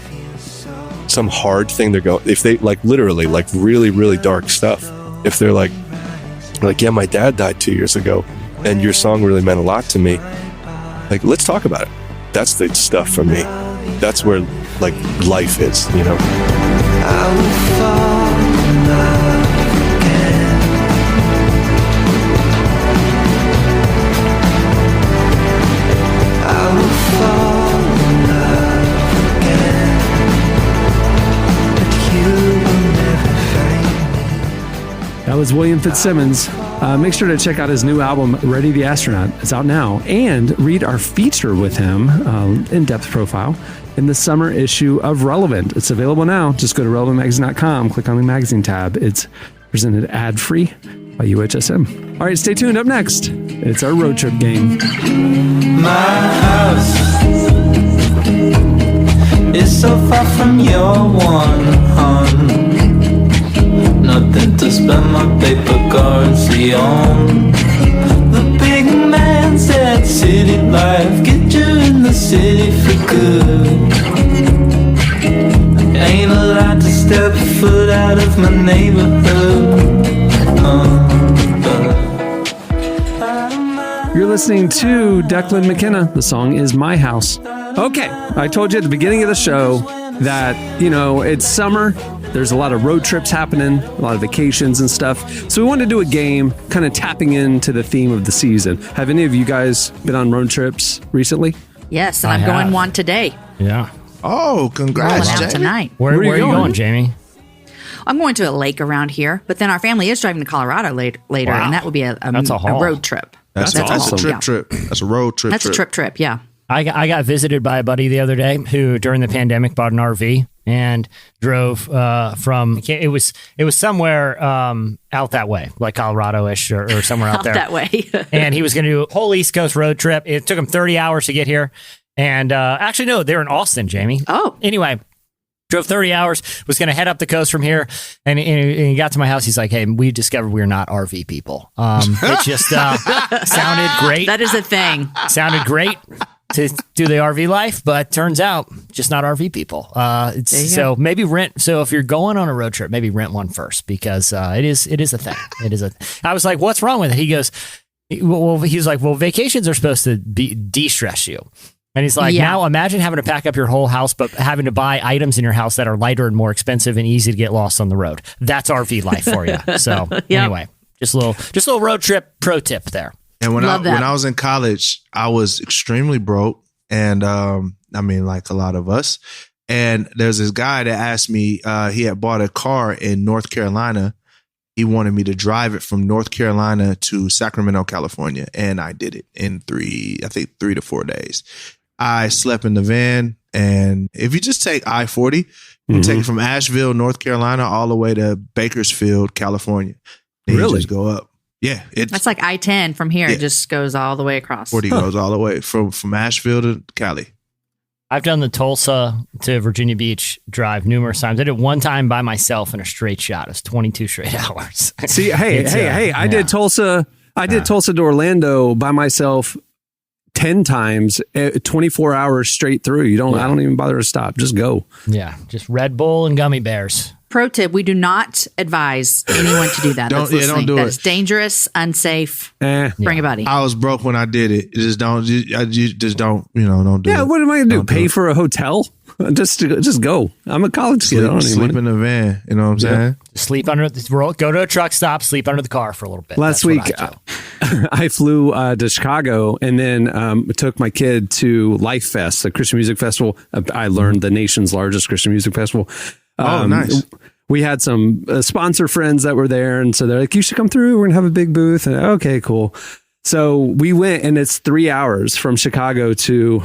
some hard thing if they like literally like really, really dark stuff, if they're like, yeah, my dad died 2 years ago and your song really meant a lot to me. Like, let's talk about it. That's the stuff for me. That's where like life is, I will fall in love again. was William Fitzsimmons. Make sure to check out his new album, Ready the Astronaut. It's out now. And read our feature with him, in-depth profile, in the summer issue of Relevant. It's available now. Just go to relevantmagazine.com, click on the magazine tab. It's presented ad-free by UHSM. All right, stay tuned. Up next, it's our road trip game. My house is so far from your one, hon. Nothing to spend my paper currency on. The big man said city life, get you in the city for good. Ain't allowed to step a foot out of my neighborhood. You're listening to Declan McKenna. The song is My House. Okay, I told you at the beginning of the show that, you know, it's summer. There's a lot of road trips happening, a lot of vacations and stuff. So we wanted to do a game kind of tapping into the theme of the season. Have any of you guys been on road trips recently? Yes, and I'm going one today. Yeah. Oh, congrats, Rolling out tonight. Where are you going, Jamie? I'm going to a lake around here, but then our family is driving to Colorado later, Wow. and that will be a road trip. That's awesome. a trip. That's a road trip. That's a trip, yeah. I got visited by a buddy the other day who, during the pandemic, bought an RV and drove from. It was somewhere out that way, like Colorado-ish or somewhere out there. That way. And he was going to do a whole East Coast road trip. It took him 30 hours to get here. And actually, no, they're in Austin, Jamie. Oh. Anyway, drove 30 hours, was going to head up the coast from here. And he got to my house. He's like, hey, we discovered we're not RV people. It just sounded great. That is a thing. Sounded great to do the RV life, but turns out just not RV people. So maybe rent. So if you're going on a road trip, maybe rent one first, because it is a thing. I was like, what's wrong with it? He goes, well, vacations are supposed to de-stress you. And he's like, now imagine having to pack up your whole house, but having to buy items in your house that are lighter and more expensive and easy to get lost on the road. That's RV life for you. So anyway, just a little road trip pro tip there. And when I was in college, I was extremely broke, and I mean, like a lot of us. And there's this guy that asked me, he had bought a car in North Carolina. He wanted me to drive it from North Carolina to Sacramento, California, and I did it in 3 to 4 days. I slept in the van, and if you just take I-40, you take it from Asheville, North Carolina, all the way to Bakersfield, California. And you just go up. Yeah. That's like I-10 from here. It just goes all the way across. 40 goes all the way from Asheville to Cali. I've done the Tulsa to Virginia Beach drive numerous times. I did it one time by myself in a straight shot. It was 22 straight hours. See, hey, I did Tulsa. I did Tulsa to Orlando by myself 10 times, 24 hours straight through. I don't even bother to stop. Just go. Yeah. Just Red Bull and gummy bears. Pro tip, we do not advise anyone to do that. Don't do it. That is dangerous, unsafe. Bring a buddy. I was broke when I did it. Don't do it. Yeah, what am I going to do? Pay for a hotel? Just go. I'm a college kid. I don't even sleep in the van. You know what I'm saying? Sleep under go to a truck stop, sleep under the car for a little bit. Last week, I flew to Chicago and then took my kid to Life Fest, the Christian music festival. I learned the nation's largest Christian music festival. Nice. We had some sponsor friends that were there, and so they're like, you should come through. We're going to have a big booth. And okay, cool. So we went, and it's 3 hours from Chicago to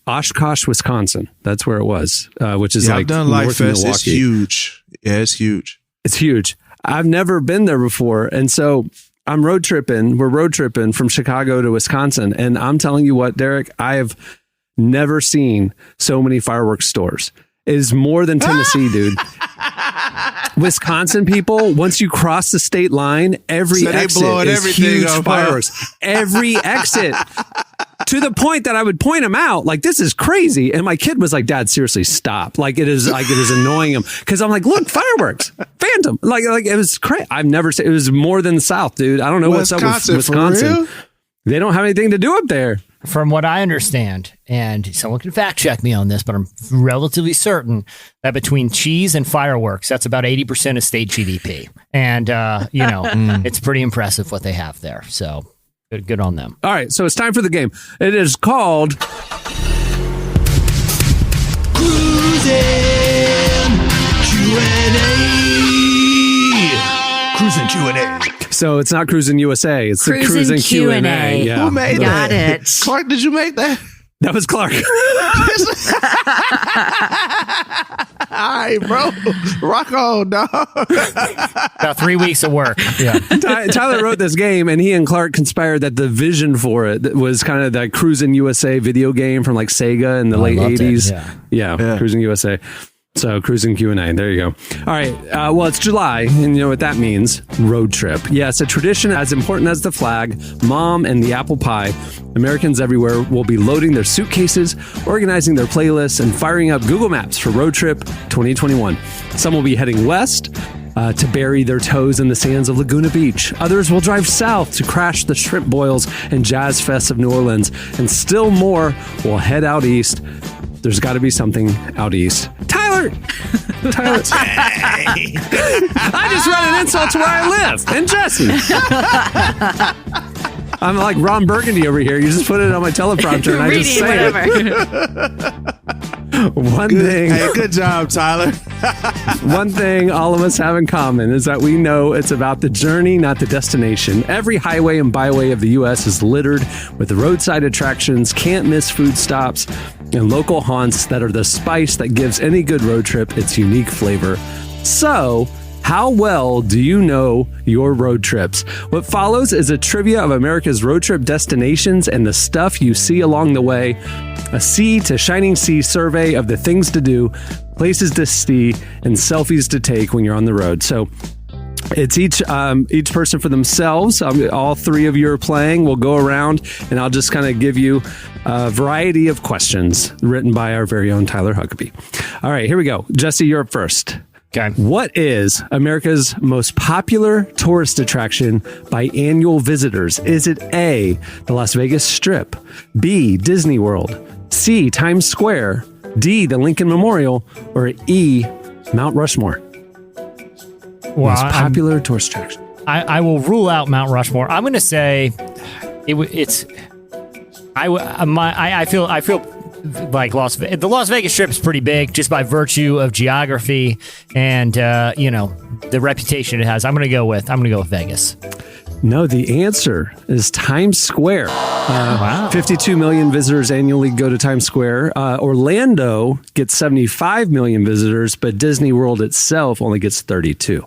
Oshkosh, Wisconsin. That's where it was, which is like I've done Life Fest. It's huge. Yeah, it's huge. It's huge. I've never been there before. And so I'm road tripping. We're road tripping from Chicago to Wisconsin. And I'm telling you what, Derek, I have never seen so many fireworks stores. It is more than Tennessee, dude. Wisconsin people, once you cross the state line, every exit is huge fireworks. Every exit. To the point that I would point them out, like, this is crazy. And my kid was like, Dad, seriously, stop. Like, it is annoying him. Because I'm like, look, fireworks, Phantom. Like it was crazy. I've never seen, it was more than the South, dude. I don't know what's up with Wisconsin. They don't have anything to do up there. From what I understand, and someone can fact check me on this, but I'm relatively certain that between cheese and fireworks, that's about 80% of state GDP. And, it's pretty impressive what they have there. So good on them. All right. So it's time for the game. It is called Cruising Q&A. Q&A. So it's not Cruising USA. It's the Cruising Q&A. Yeah. Who made Got that? it. Clark, did you make that? That was Clark. All right, bro. Rock on, dog. About 3 weeks of work. Yeah. Tyler wrote this game, and he and Clark conspired that the vision for it was kind of that Cruising USA video game from like Sega in the late 80s. Yeah, Cruising USA. So Cruising Q&A. There you go. All right. Well, it's July, and you know what that means. Road trip. Yes, a tradition as important as the flag, mom, and the apple pie. Americans everywhere will be loading their suitcases, organizing their playlists, and firing up Google Maps for Road Trip 2021. Some will be heading west to bury their toes in the sands of Laguna Beach. Others will drive south to crash the shrimp boils and jazz fests of New Orleans. And still more will head out east. There's got to be something out east. Tyler! I just read an insult to where I live. And Jesse. I'm like Ron Burgundy over here. You just put it on my teleprompter and I just say it. One thing. Hey, good job, Tyler. One thing all of us have in common is that we know it's about the journey, not the destination. Every highway and byway of the U.S. is littered with roadside attractions, can't miss food stops, and local haunts that are the spice that gives any good road trip its unique flavor. So, how well do you know your road trips? What follows is a trivia of America's road trip destinations and the stuff you see along the way. A sea to shining sea survey of the things to do, places to see, and selfies to take when you're on the road. So it's each person for themselves. All three of you are playing. We'll go around and I'll just kind of give you a variety of questions written by our very own Tyler Huckabee. All right, here we go. Jesse, you're up first. Okay. What is America's most popular tourist attraction by annual visitors? Is it A, the Las Vegas Strip, B, Disney World, C, Times Square, D, the Lincoln Memorial, or E, Mount Rushmore? Most popular tourist attraction. I will rule out Mount Rushmore. I'm going to say it's. I feel like the Las Vegas Strip is pretty big just by virtue of geography and the reputation it has. I'm going to go with Vegas. No, the answer is Times Square. Wow. 52 million visitors annually go to Times Square. Orlando gets 75 million visitors, but Disney World itself only gets 32.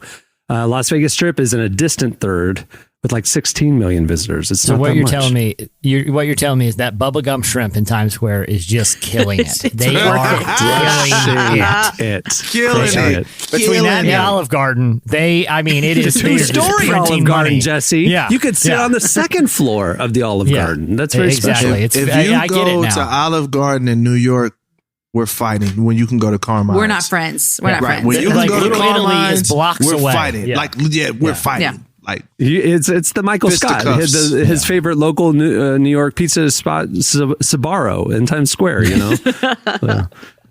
Las Vegas Strip is in a distant third with like 16 million visitors. It's so not what that you're much. telling me, what you're telling me is that bubblegum shrimp in Times Square is just killing it. They are killing it. Between that and the Olive Garden, it is a two-story Olive Garden, Jesse. Yeah, you could sit on the second floor of the Olive Garden. That's very special. If you go to Olive Garden in New York, we're fighting when you can go to Carmine's. We're not friends. We're not friends. When you can go to Carmine's, is blocks we're away. fighting. Yeah. We're fighting. Yeah. Like it's the Michael Scott, his favorite local New York pizza spot, Sbarro in Times Square. So.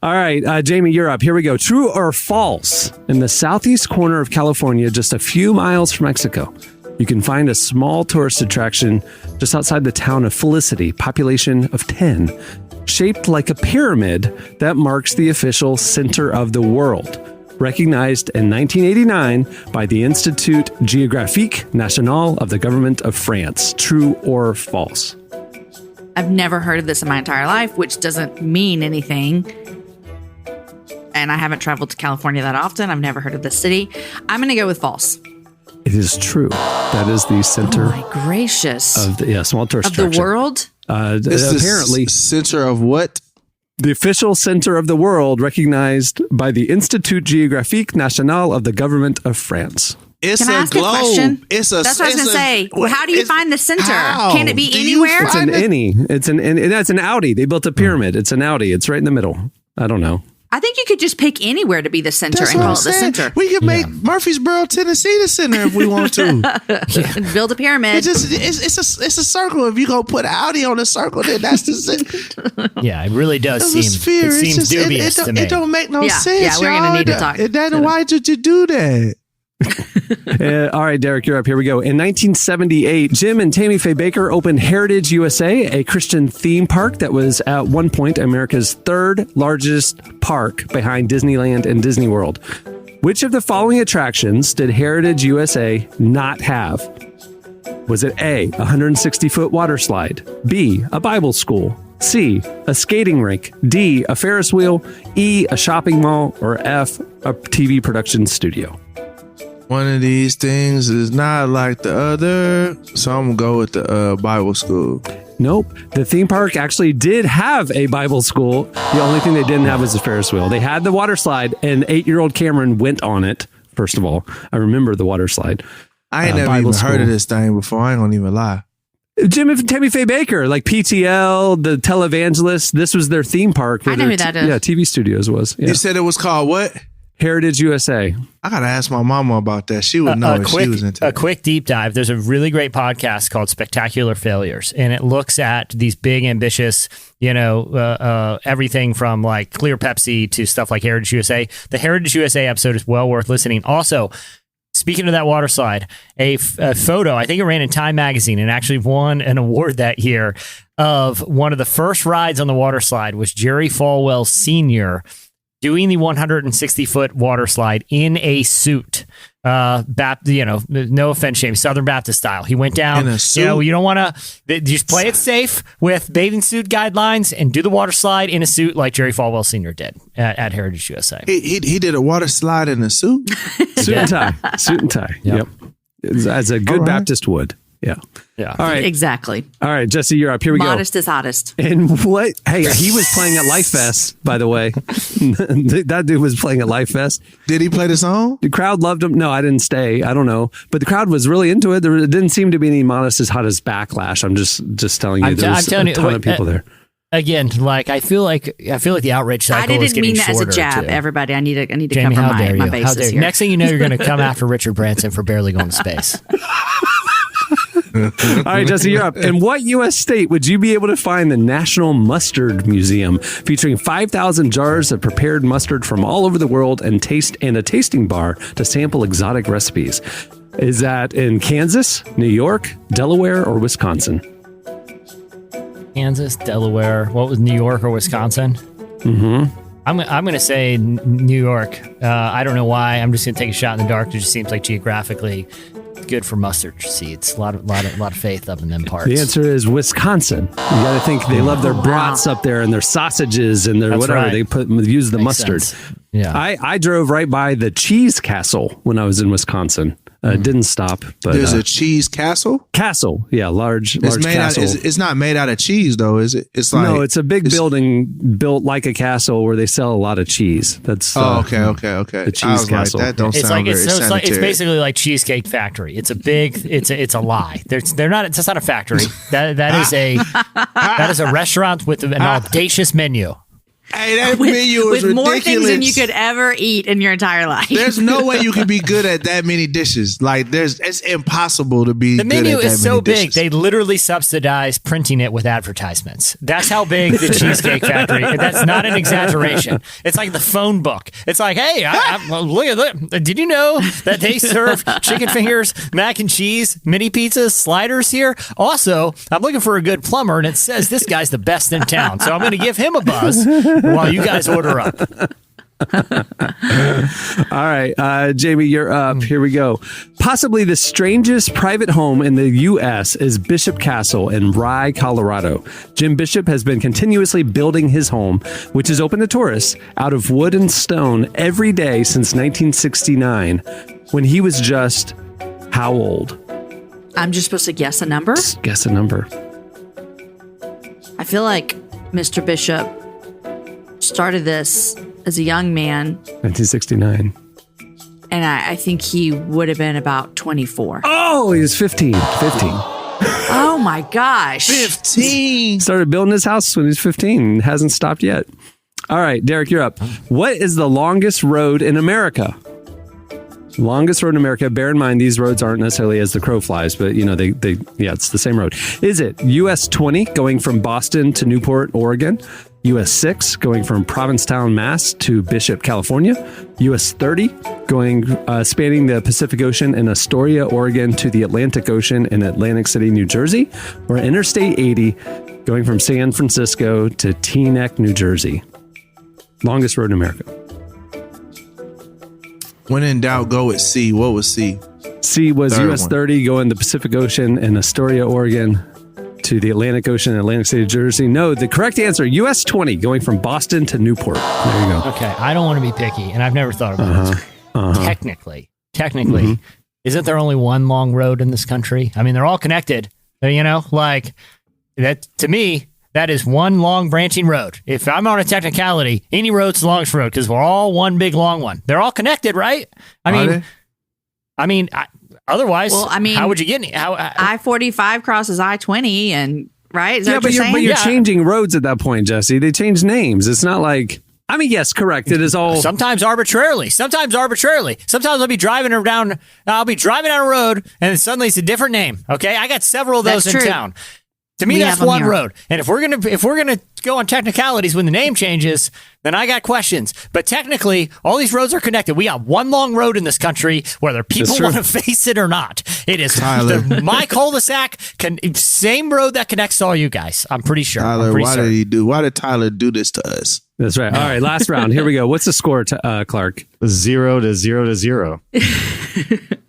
All right, Jamie, you're up. Here we go. True or false? In the southeast corner of California, just a few miles from Mexico, you can find a small tourist attraction just outside the town of Felicity, population of 10, shaped like a pyramid that marks the official center of the world. Recognized in 1989 by the Institut Géographique National of the Government of France. True or false? I've never heard of this in my entire life, which doesn't mean anything. And I haven't traveled to California that often. I've never heard of this city. I'm going to go with false. It is true. That is the center. Oh my gracious! Of the small tourist of attraction. The world. Apparently, center of what? The official center of the world, recognized by the Institut Géographique National of the Government of France. It's Can I ask globe. A question? That's what I was going to say. Well, how do you find the center? How? Can it be anywhere? It's an any. It's an Audi. They built a pyramid. It's an Audi. It's right in the middle. I don't know. I think you could just pick anywhere to be the center and call it the center. We could make Murfreesboro, Tennessee, the center if we want to. And build a pyramid. It's a circle. If you go put Audi on a circle, then that's the center. Yeah, it really does It seems dubious to me. It don't make no sense. Yeah, we're going to need to talk. Why did you do that? All right, Derek, you're up. Here we go. In 1978, Jim and Tammy Faye Baker opened Heritage USA, a Christian theme park that was at one point America's third largest park behind Disneyland and Disney World. Which of the following attractions did Heritage USA not have? Was it A, a 160-foot water slide, B, a Bible school, C, a skating rink, D, a Ferris wheel, E, a shopping mall, or F, a TV production studio? One of these things is not like the other, so I'm going to go with the Bible school. Nope. The theme park actually did have a Bible school. The only thing they didn't have was a Ferris wheel. They had the water slide, and 8-year-old Cameron went on it, first of all. I remember the water slide. I ain't never even heard of this thing before. I ain't going to even lie. Jim and Tammy Faye Baker, like PTL, the Televangelists. This was their theme park. I know who that is. Yeah, TV Studios was. Yeah. You said it was called what? Heritage USA. I got to ask my mama about that. She would know if she was into a quick deep dive. There's a really great podcast called Spectacular Failures, and it looks at these big, ambitious, everything from like Clear Pepsi to stuff like Heritage USA. The Heritage USA episode is well worth listening. Also, speaking of that water slide, a photo, I think it ran in Time Magazine and actually won an award that year, of one of the first rides on the water slide was Jerry Falwell Sr. doing the 160-foot water slide in a suit. No offense, shame, Southern Baptist style. He went down. In a suit? You don't want to just play it safe with bathing suit guidelines and do the water slide in a suit like Jerry Falwell Sr. did at Heritage USA. He did a water slide in a suit? Suit and tie. Suit and tie. Yep. As a good Baptist would. Yeah. Yeah. All right. Exactly. All right, Jesse, you're up. Here we Modest is hottest. And what? Hey, he was playing at Life Fest, by the way. That dude was playing at Life Fest. Did he play the song? The crowd loved him. No, I didn't stay. I don't know. But the crowd was really into it. There didn't seem to be any Modest is hottest backlash. I'm just telling you. There was a ton of people there. Again, like I feel like the outrage cycle is getting shorter. I didn't mean that as a jab, too. Everybody. I need to Jamie, cover my how bases dare you. here. Next thing you know, you're going to come after Richard Branson for barely going to space. All right, Jesse, you're up. In what U.S. state would you be able to find the National Mustard Museum, featuring 5,000 jars of prepared mustard from all over the world and a tasting bar to sample exotic recipes? Is that in Kansas, New York, Delaware, or Wisconsin? Kansas, Delaware. What was New York or Wisconsin? Mm-hmm. I'm going to say New York. I don't know why. I'm just going to take a shot in the dark. It just seems like geographically good for mustard seeds. A lot of faith up in them parts. The answer is Wisconsin. You got to think they love their brats up there and their sausages and their whatever. Right. They use the Makes mustard. sense. Yeah. I drove right by the Cheese Castle when I was in Wisconsin. Didn't stop, but there's a cheese castle. Castle, yeah, large It's made castle. it's not made out of cheese though, is it? It's like no, it's a big building built like a castle where they sell a lot of cheese. That's okay. The Cheese Castle. Like, that don't sound very sanitary. It's basically like Cheesecake Factory. It's a big. It's a lie. They're not. It's not a factory. That is a restaurant with an audacious menu. Hey, that menu is with ridiculous. More things than you could ever eat in your entire life. There's no way you can be good at that many dishes. Like, it's impossible to be. The menu good at is that so many big dishes. they literally subsidize printing it with advertisements. That's how big the Cheesecake Factory. That's not an exaggeration. It's like the phone book. It's like, hey, look at that. Did you know that they serve chicken fingers, mac and cheese, mini pizzas, sliders here? Also, I'm looking for a good plumber, and it says this guy's the best in town, so I'm going to give him a buzz while you guys order up. All right, Jamie, you're up. Here we go. Possibly the strangest private home in the U.S. is Bishop Castle in Rye, Colorado. Jim Bishop has been continuously building his home, which is open to tourists, out of wood and stone every day since 1969, when he was just how old? I'm just supposed to guess a number? Just guess a number. I feel like Mr. Bishop started this as a young man. 1969. And I think he would have been about 24. Oh, he was 15. 15. Oh my gosh. 15. Started building his house when he was 15. Hasn't stopped yet. All right, Derek, you're up. What is the longest road in America? Longest road in America. Bear in mind, these roads aren't necessarily as the crow flies, but it's the same road. Is it US 20 going from Boston to Newport, Oregon? US 6 going from Provincetown, Mass to Bishop, California? US 30 going spanning the Pacific Ocean in Astoria, Oregon to the Atlantic Ocean in Atlantic City, New Jersey? Or Interstate 80 going from San Francisco to Teaneck, New Jersey? Longest road in America. When in doubt, go with C. What was C? C was Third US one. 30 going the Pacific Ocean and Astoria, Oregon to the Atlantic Ocean and Atlantic City, Jersey. No, the correct answer, US 20 going from Boston to Newport. There you go. Okay, I don't want to be picky, and I've never thought about this. Technically, isn't there only one long road in this country? I mean, they're all connected. You know, like that to me. That is one long branching road. If I'm on a technicality, any road's the longest road because we're all one big long one. They're all connected, right? Otherwise, how would you get any? I-45 crosses I-20, and right? Is that what you're saying? But you're changing roads at that point, Jesse. They change names. It's not like. I mean, yes, correct. It is all sometimes arbitrarily. Sometimes I'll be driving down a road, and suddenly it's a different name. Okay, I got several of those in town. To me, that's one road. And if we're gonna go on technicalities when the name changes, then I got questions. But technically, all these roads are connected. We got one long road in this country, whether people want to face it or not. It is my cul-de-sac, same road that connects all you guys. I'm pretty sure. Tyler, why did Tyler do this to us? That's right. All right, last round. Here we go. What's the score, Clark? 0-0.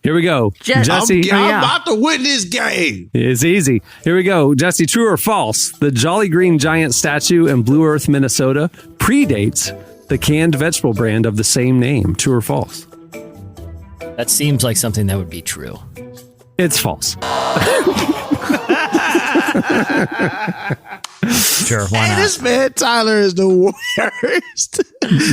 Here we go. Jesse. I'm about to win this game. It's easy. Here we go. Jesse, true or false? The Jolly Green Giant statue in Blue Earth, Minnesota predates the canned vegetable brand of the same name. True or false? That seems like something that would be true. It's false. Sure, why not? This man Tyler is the worst.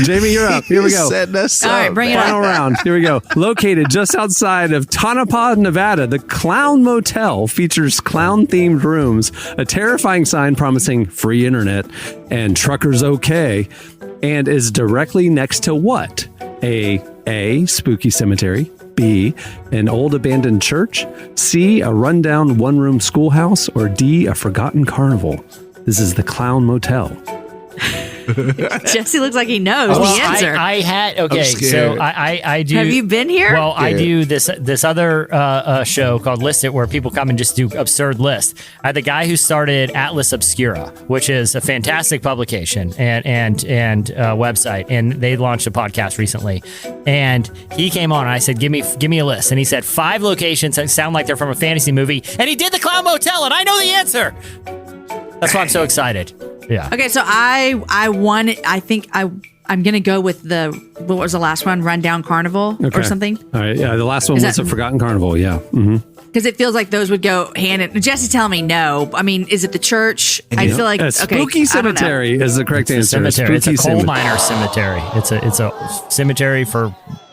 Jamie, you're up. Here we go. Setting us All right, up, bring it Final round. Here we go. Located just outside of Tonopah, Nevada, the Clown Motel features clown-themed rooms, a terrifying sign promising free internet and truckers okay, and is directly next to what? A spooky cemetery. B, an old abandoned church. C, a rundown one-room schoolhouse. Or D, a forgotten carnival. This is the Clown Motel. Jesse looks like he knows the answer. I do. Have you been here? Well, I do this other show called List It, where people come and just do absurd lists. I had the guy who started Atlas Obscura, which is a fantastic publication and website, and they launched a podcast recently. And he came on, and I said, "Give me a list." And he said 5 locations that sound like they're from a fantasy movie, and he did the Clown Motel, and I know the answer. That's why I'm so excited. Yeah. Okay, so I won. I think I'm gonna go with what was the last one? Rundown Carnival or something. All right. Yeah, the last one was a Forgotten Carnival. Yeah. Because it feels like those would go hand in. Jesse, tell me no. I mean, is it the church? I feel like Spooky Cemetery is the correct answer. Cemetery. It's a coal miner cemetery. It's a cemetery for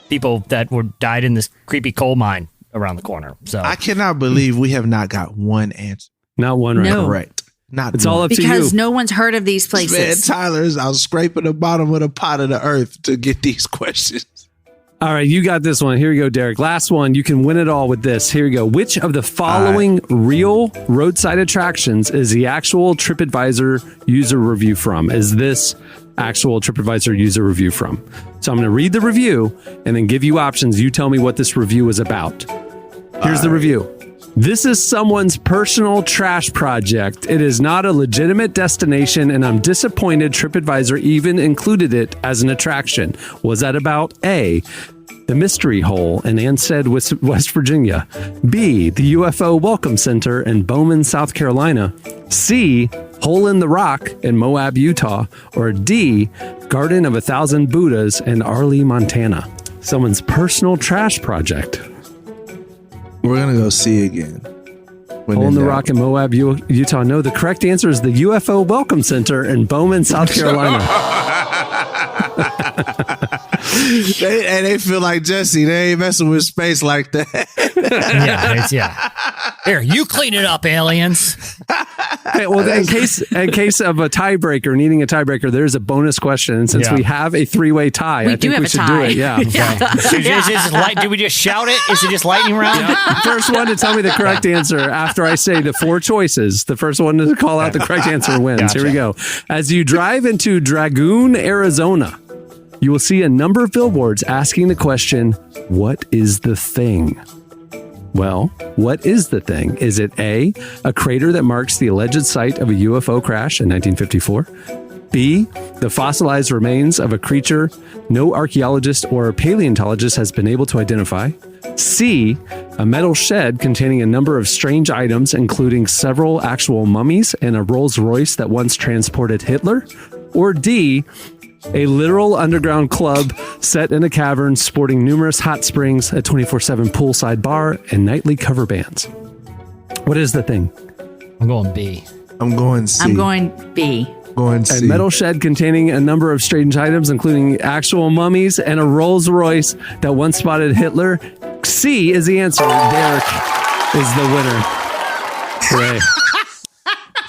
people that died in this creepy coal mine around the corner. So I cannot believe we have not got one answer. Not one right. No. Correct. It's all up to you. Because no one's heard of these places. Man, Tyler's out scraping the bottom of the pot of the earth to get these questions. All right, you got this one. Here we go, Derek. Last one. You can win it all with this. Here we go. Which of the following real roadside attractions is the actual TripAdvisor user review from? Is this actual TripAdvisor user review from? So I'm going to read the review and then give you options. You tell me what this review is about. Here's the review. This is someone's personal trash project. It is not a legitimate destination, and I'm disappointed TripAdvisor even included it as an attraction. Was that about A, the Mystery Hole in Ansted, West Virginia? B, the UFO Welcome Center in Bowman, South Carolina? C, Hole in the Rock in Moab, Utah? Or D, Garden of 1,000 Buddhas in Arley, Montana? Someone's personal trash project. We're going to go C again. Hole in the Rock in Moab, Utah. No, the correct answer is the UFO Welcome Center in Bowman, South Carolina. They feel like Jesse. They ain't messing with space like that. Yeah. Here, you clean it up, aliens. Hey, well, in case of a tiebreaker, needing a tiebreaker, there's a bonus question. And since we have a 3-way tie, I think we should do it. Yeah. Do we just shout it? Is it just lightning round? Yeah. First one to tell me the correct answer after I say the 4 choices. The first one to call out the correct answer wins. Gotcha. Here we go. As you drive into Dragoon, Arizona, you will see a number of billboards asking the question, what is the thing? Well, what is the thing? Is it A, a crater that marks the alleged site of a UFO crash in 1954? B, the fossilized remains of a creature no archaeologist or paleontologist has been able to identify. C, a metal shed containing a number of strange items, including several actual mummies and a Rolls Royce that once transported Hitler. Or D, a literal underground club set in a cavern sporting numerous hot springs, a 24/7 poolside bar, and nightly cover bands. What is the thing? I'm going B. I'm going C. I'm going B. Going C. A metal shed containing a number of strange items, including actual mummies and a Rolls Royce that once spotted Hitler. C is the answer. Derek is the winner. Hooray.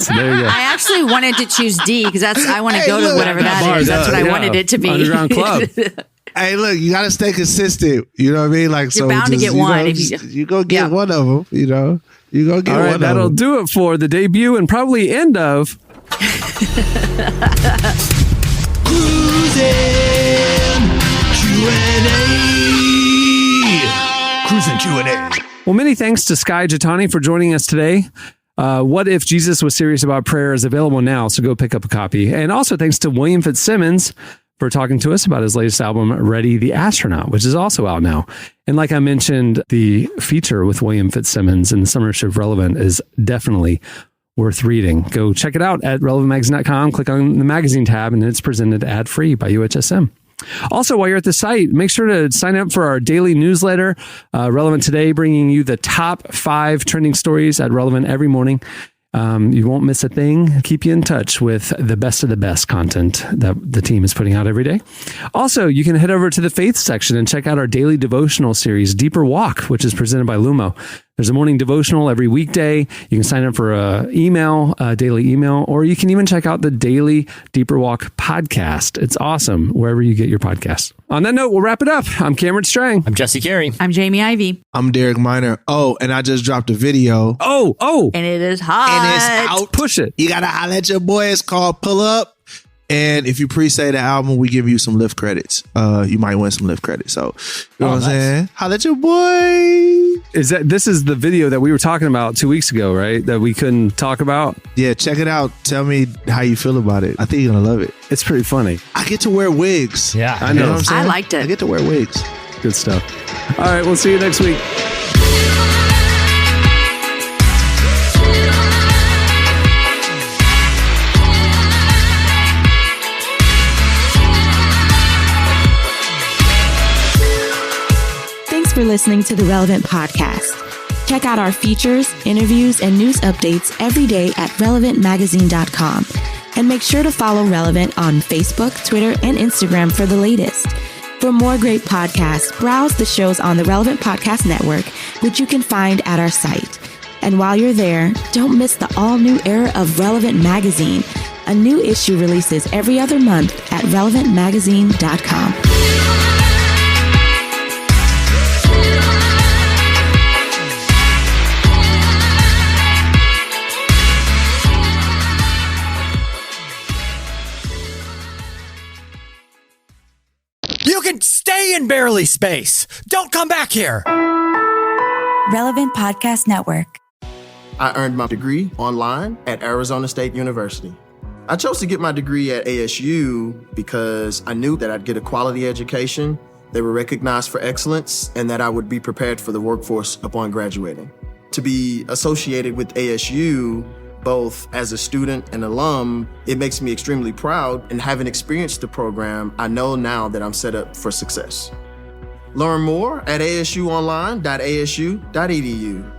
So there you go. I actually wanted to choose D because I want to go to whatever that is. That's what I wanted it to be. Underground club. Hey, look, you got to stay consistent. You know what I mean? Like, You're bound to get one. You go get one of them, you know? You go get All right, one of them. that'll do it for the debut and probably end of Cruising Q&A. Well, many thanks to Skye Jethani for joining us today. What If Jesus Was Serious About Prayer is available now, so go pick up a copy. And also thanks to William Fitzsimmons for talking to us about his latest album, Ready the Astronaut, which is also out now. And like I mentioned, the feature with William Fitzsimmons in the Summer Issue of Relevant is definitely worth reading. Go check it out at relevantmagazine.com, click on the magazine tab, and it's presented ad-free by UHSM. Also, while you're at the site, make sure to sign up for our daily newsletter, Relevant Today, bringing you the top 5 trending stories at Relevant every morning. You won't miss a thing. Keep you in touch with the best of the best content that the team is putting out every day. Also, you can head over to the faith section and check out our daily devotional series, Deeper Walk, which is presented by Lumo. There's a morning devotional every weekday. You can sign up for a daily email, or you can even check out the daily Deeper Walk podcast. It's awesome wherever you get your podcasts. On that note, we'll wrap it up. I'm Cameron Strang. I'm Jesse Carey. I'm Jamie Ivey. I'm Derek Minor. Oh, and I just dropped a video. Oh. And it is hot. And it's out. Push it. You got to holler at your boy. It's called Pull Up. And if you pre-say the album, we give you some Lyft credits. You might win some Lyft credits. So, you know what I'm saying? Holler at your boy. This is the video that we were talking about 2 weeks ago, right? That we couldn't talk about? Yeah, check it out. Tell me how you feel about it. I think you're going to love it. It's pretty funny. I get to wear wigs. Yeah. I know. You know what I'm saying? I liked it. I get to wear wigs. Good stuff. All right, we'll see you next week. Thanks for listening to the Relevant Podcast. Check out our features, interviews, and news updates every day at relevantmagazine.com. And make sure to follow Relevant on Facebook, Twitter, and Instagram for the latest. For more great podcasts, browse the shows on the Relevant Podcast Network, which you can find at our site. And while you're there, don't miss the all-new era of Relevant Magazine. A new issue releases every other month at relevantmagazine.com. You can stay in barely space. Don't come back here. Relevant Podcast Network. I earned my degree online at Arizona State University. I chose to get my degree at ASU because I knew that I'd get a quality education, they were recognized for excellence, and that I would be prepared for the workforce upon graduating. To be associated with ASU, both as a student and alum, it makes me extremely proud, and having experienced the program, I know now that I'm set up for success. Learn more at asuonline.asu.edu.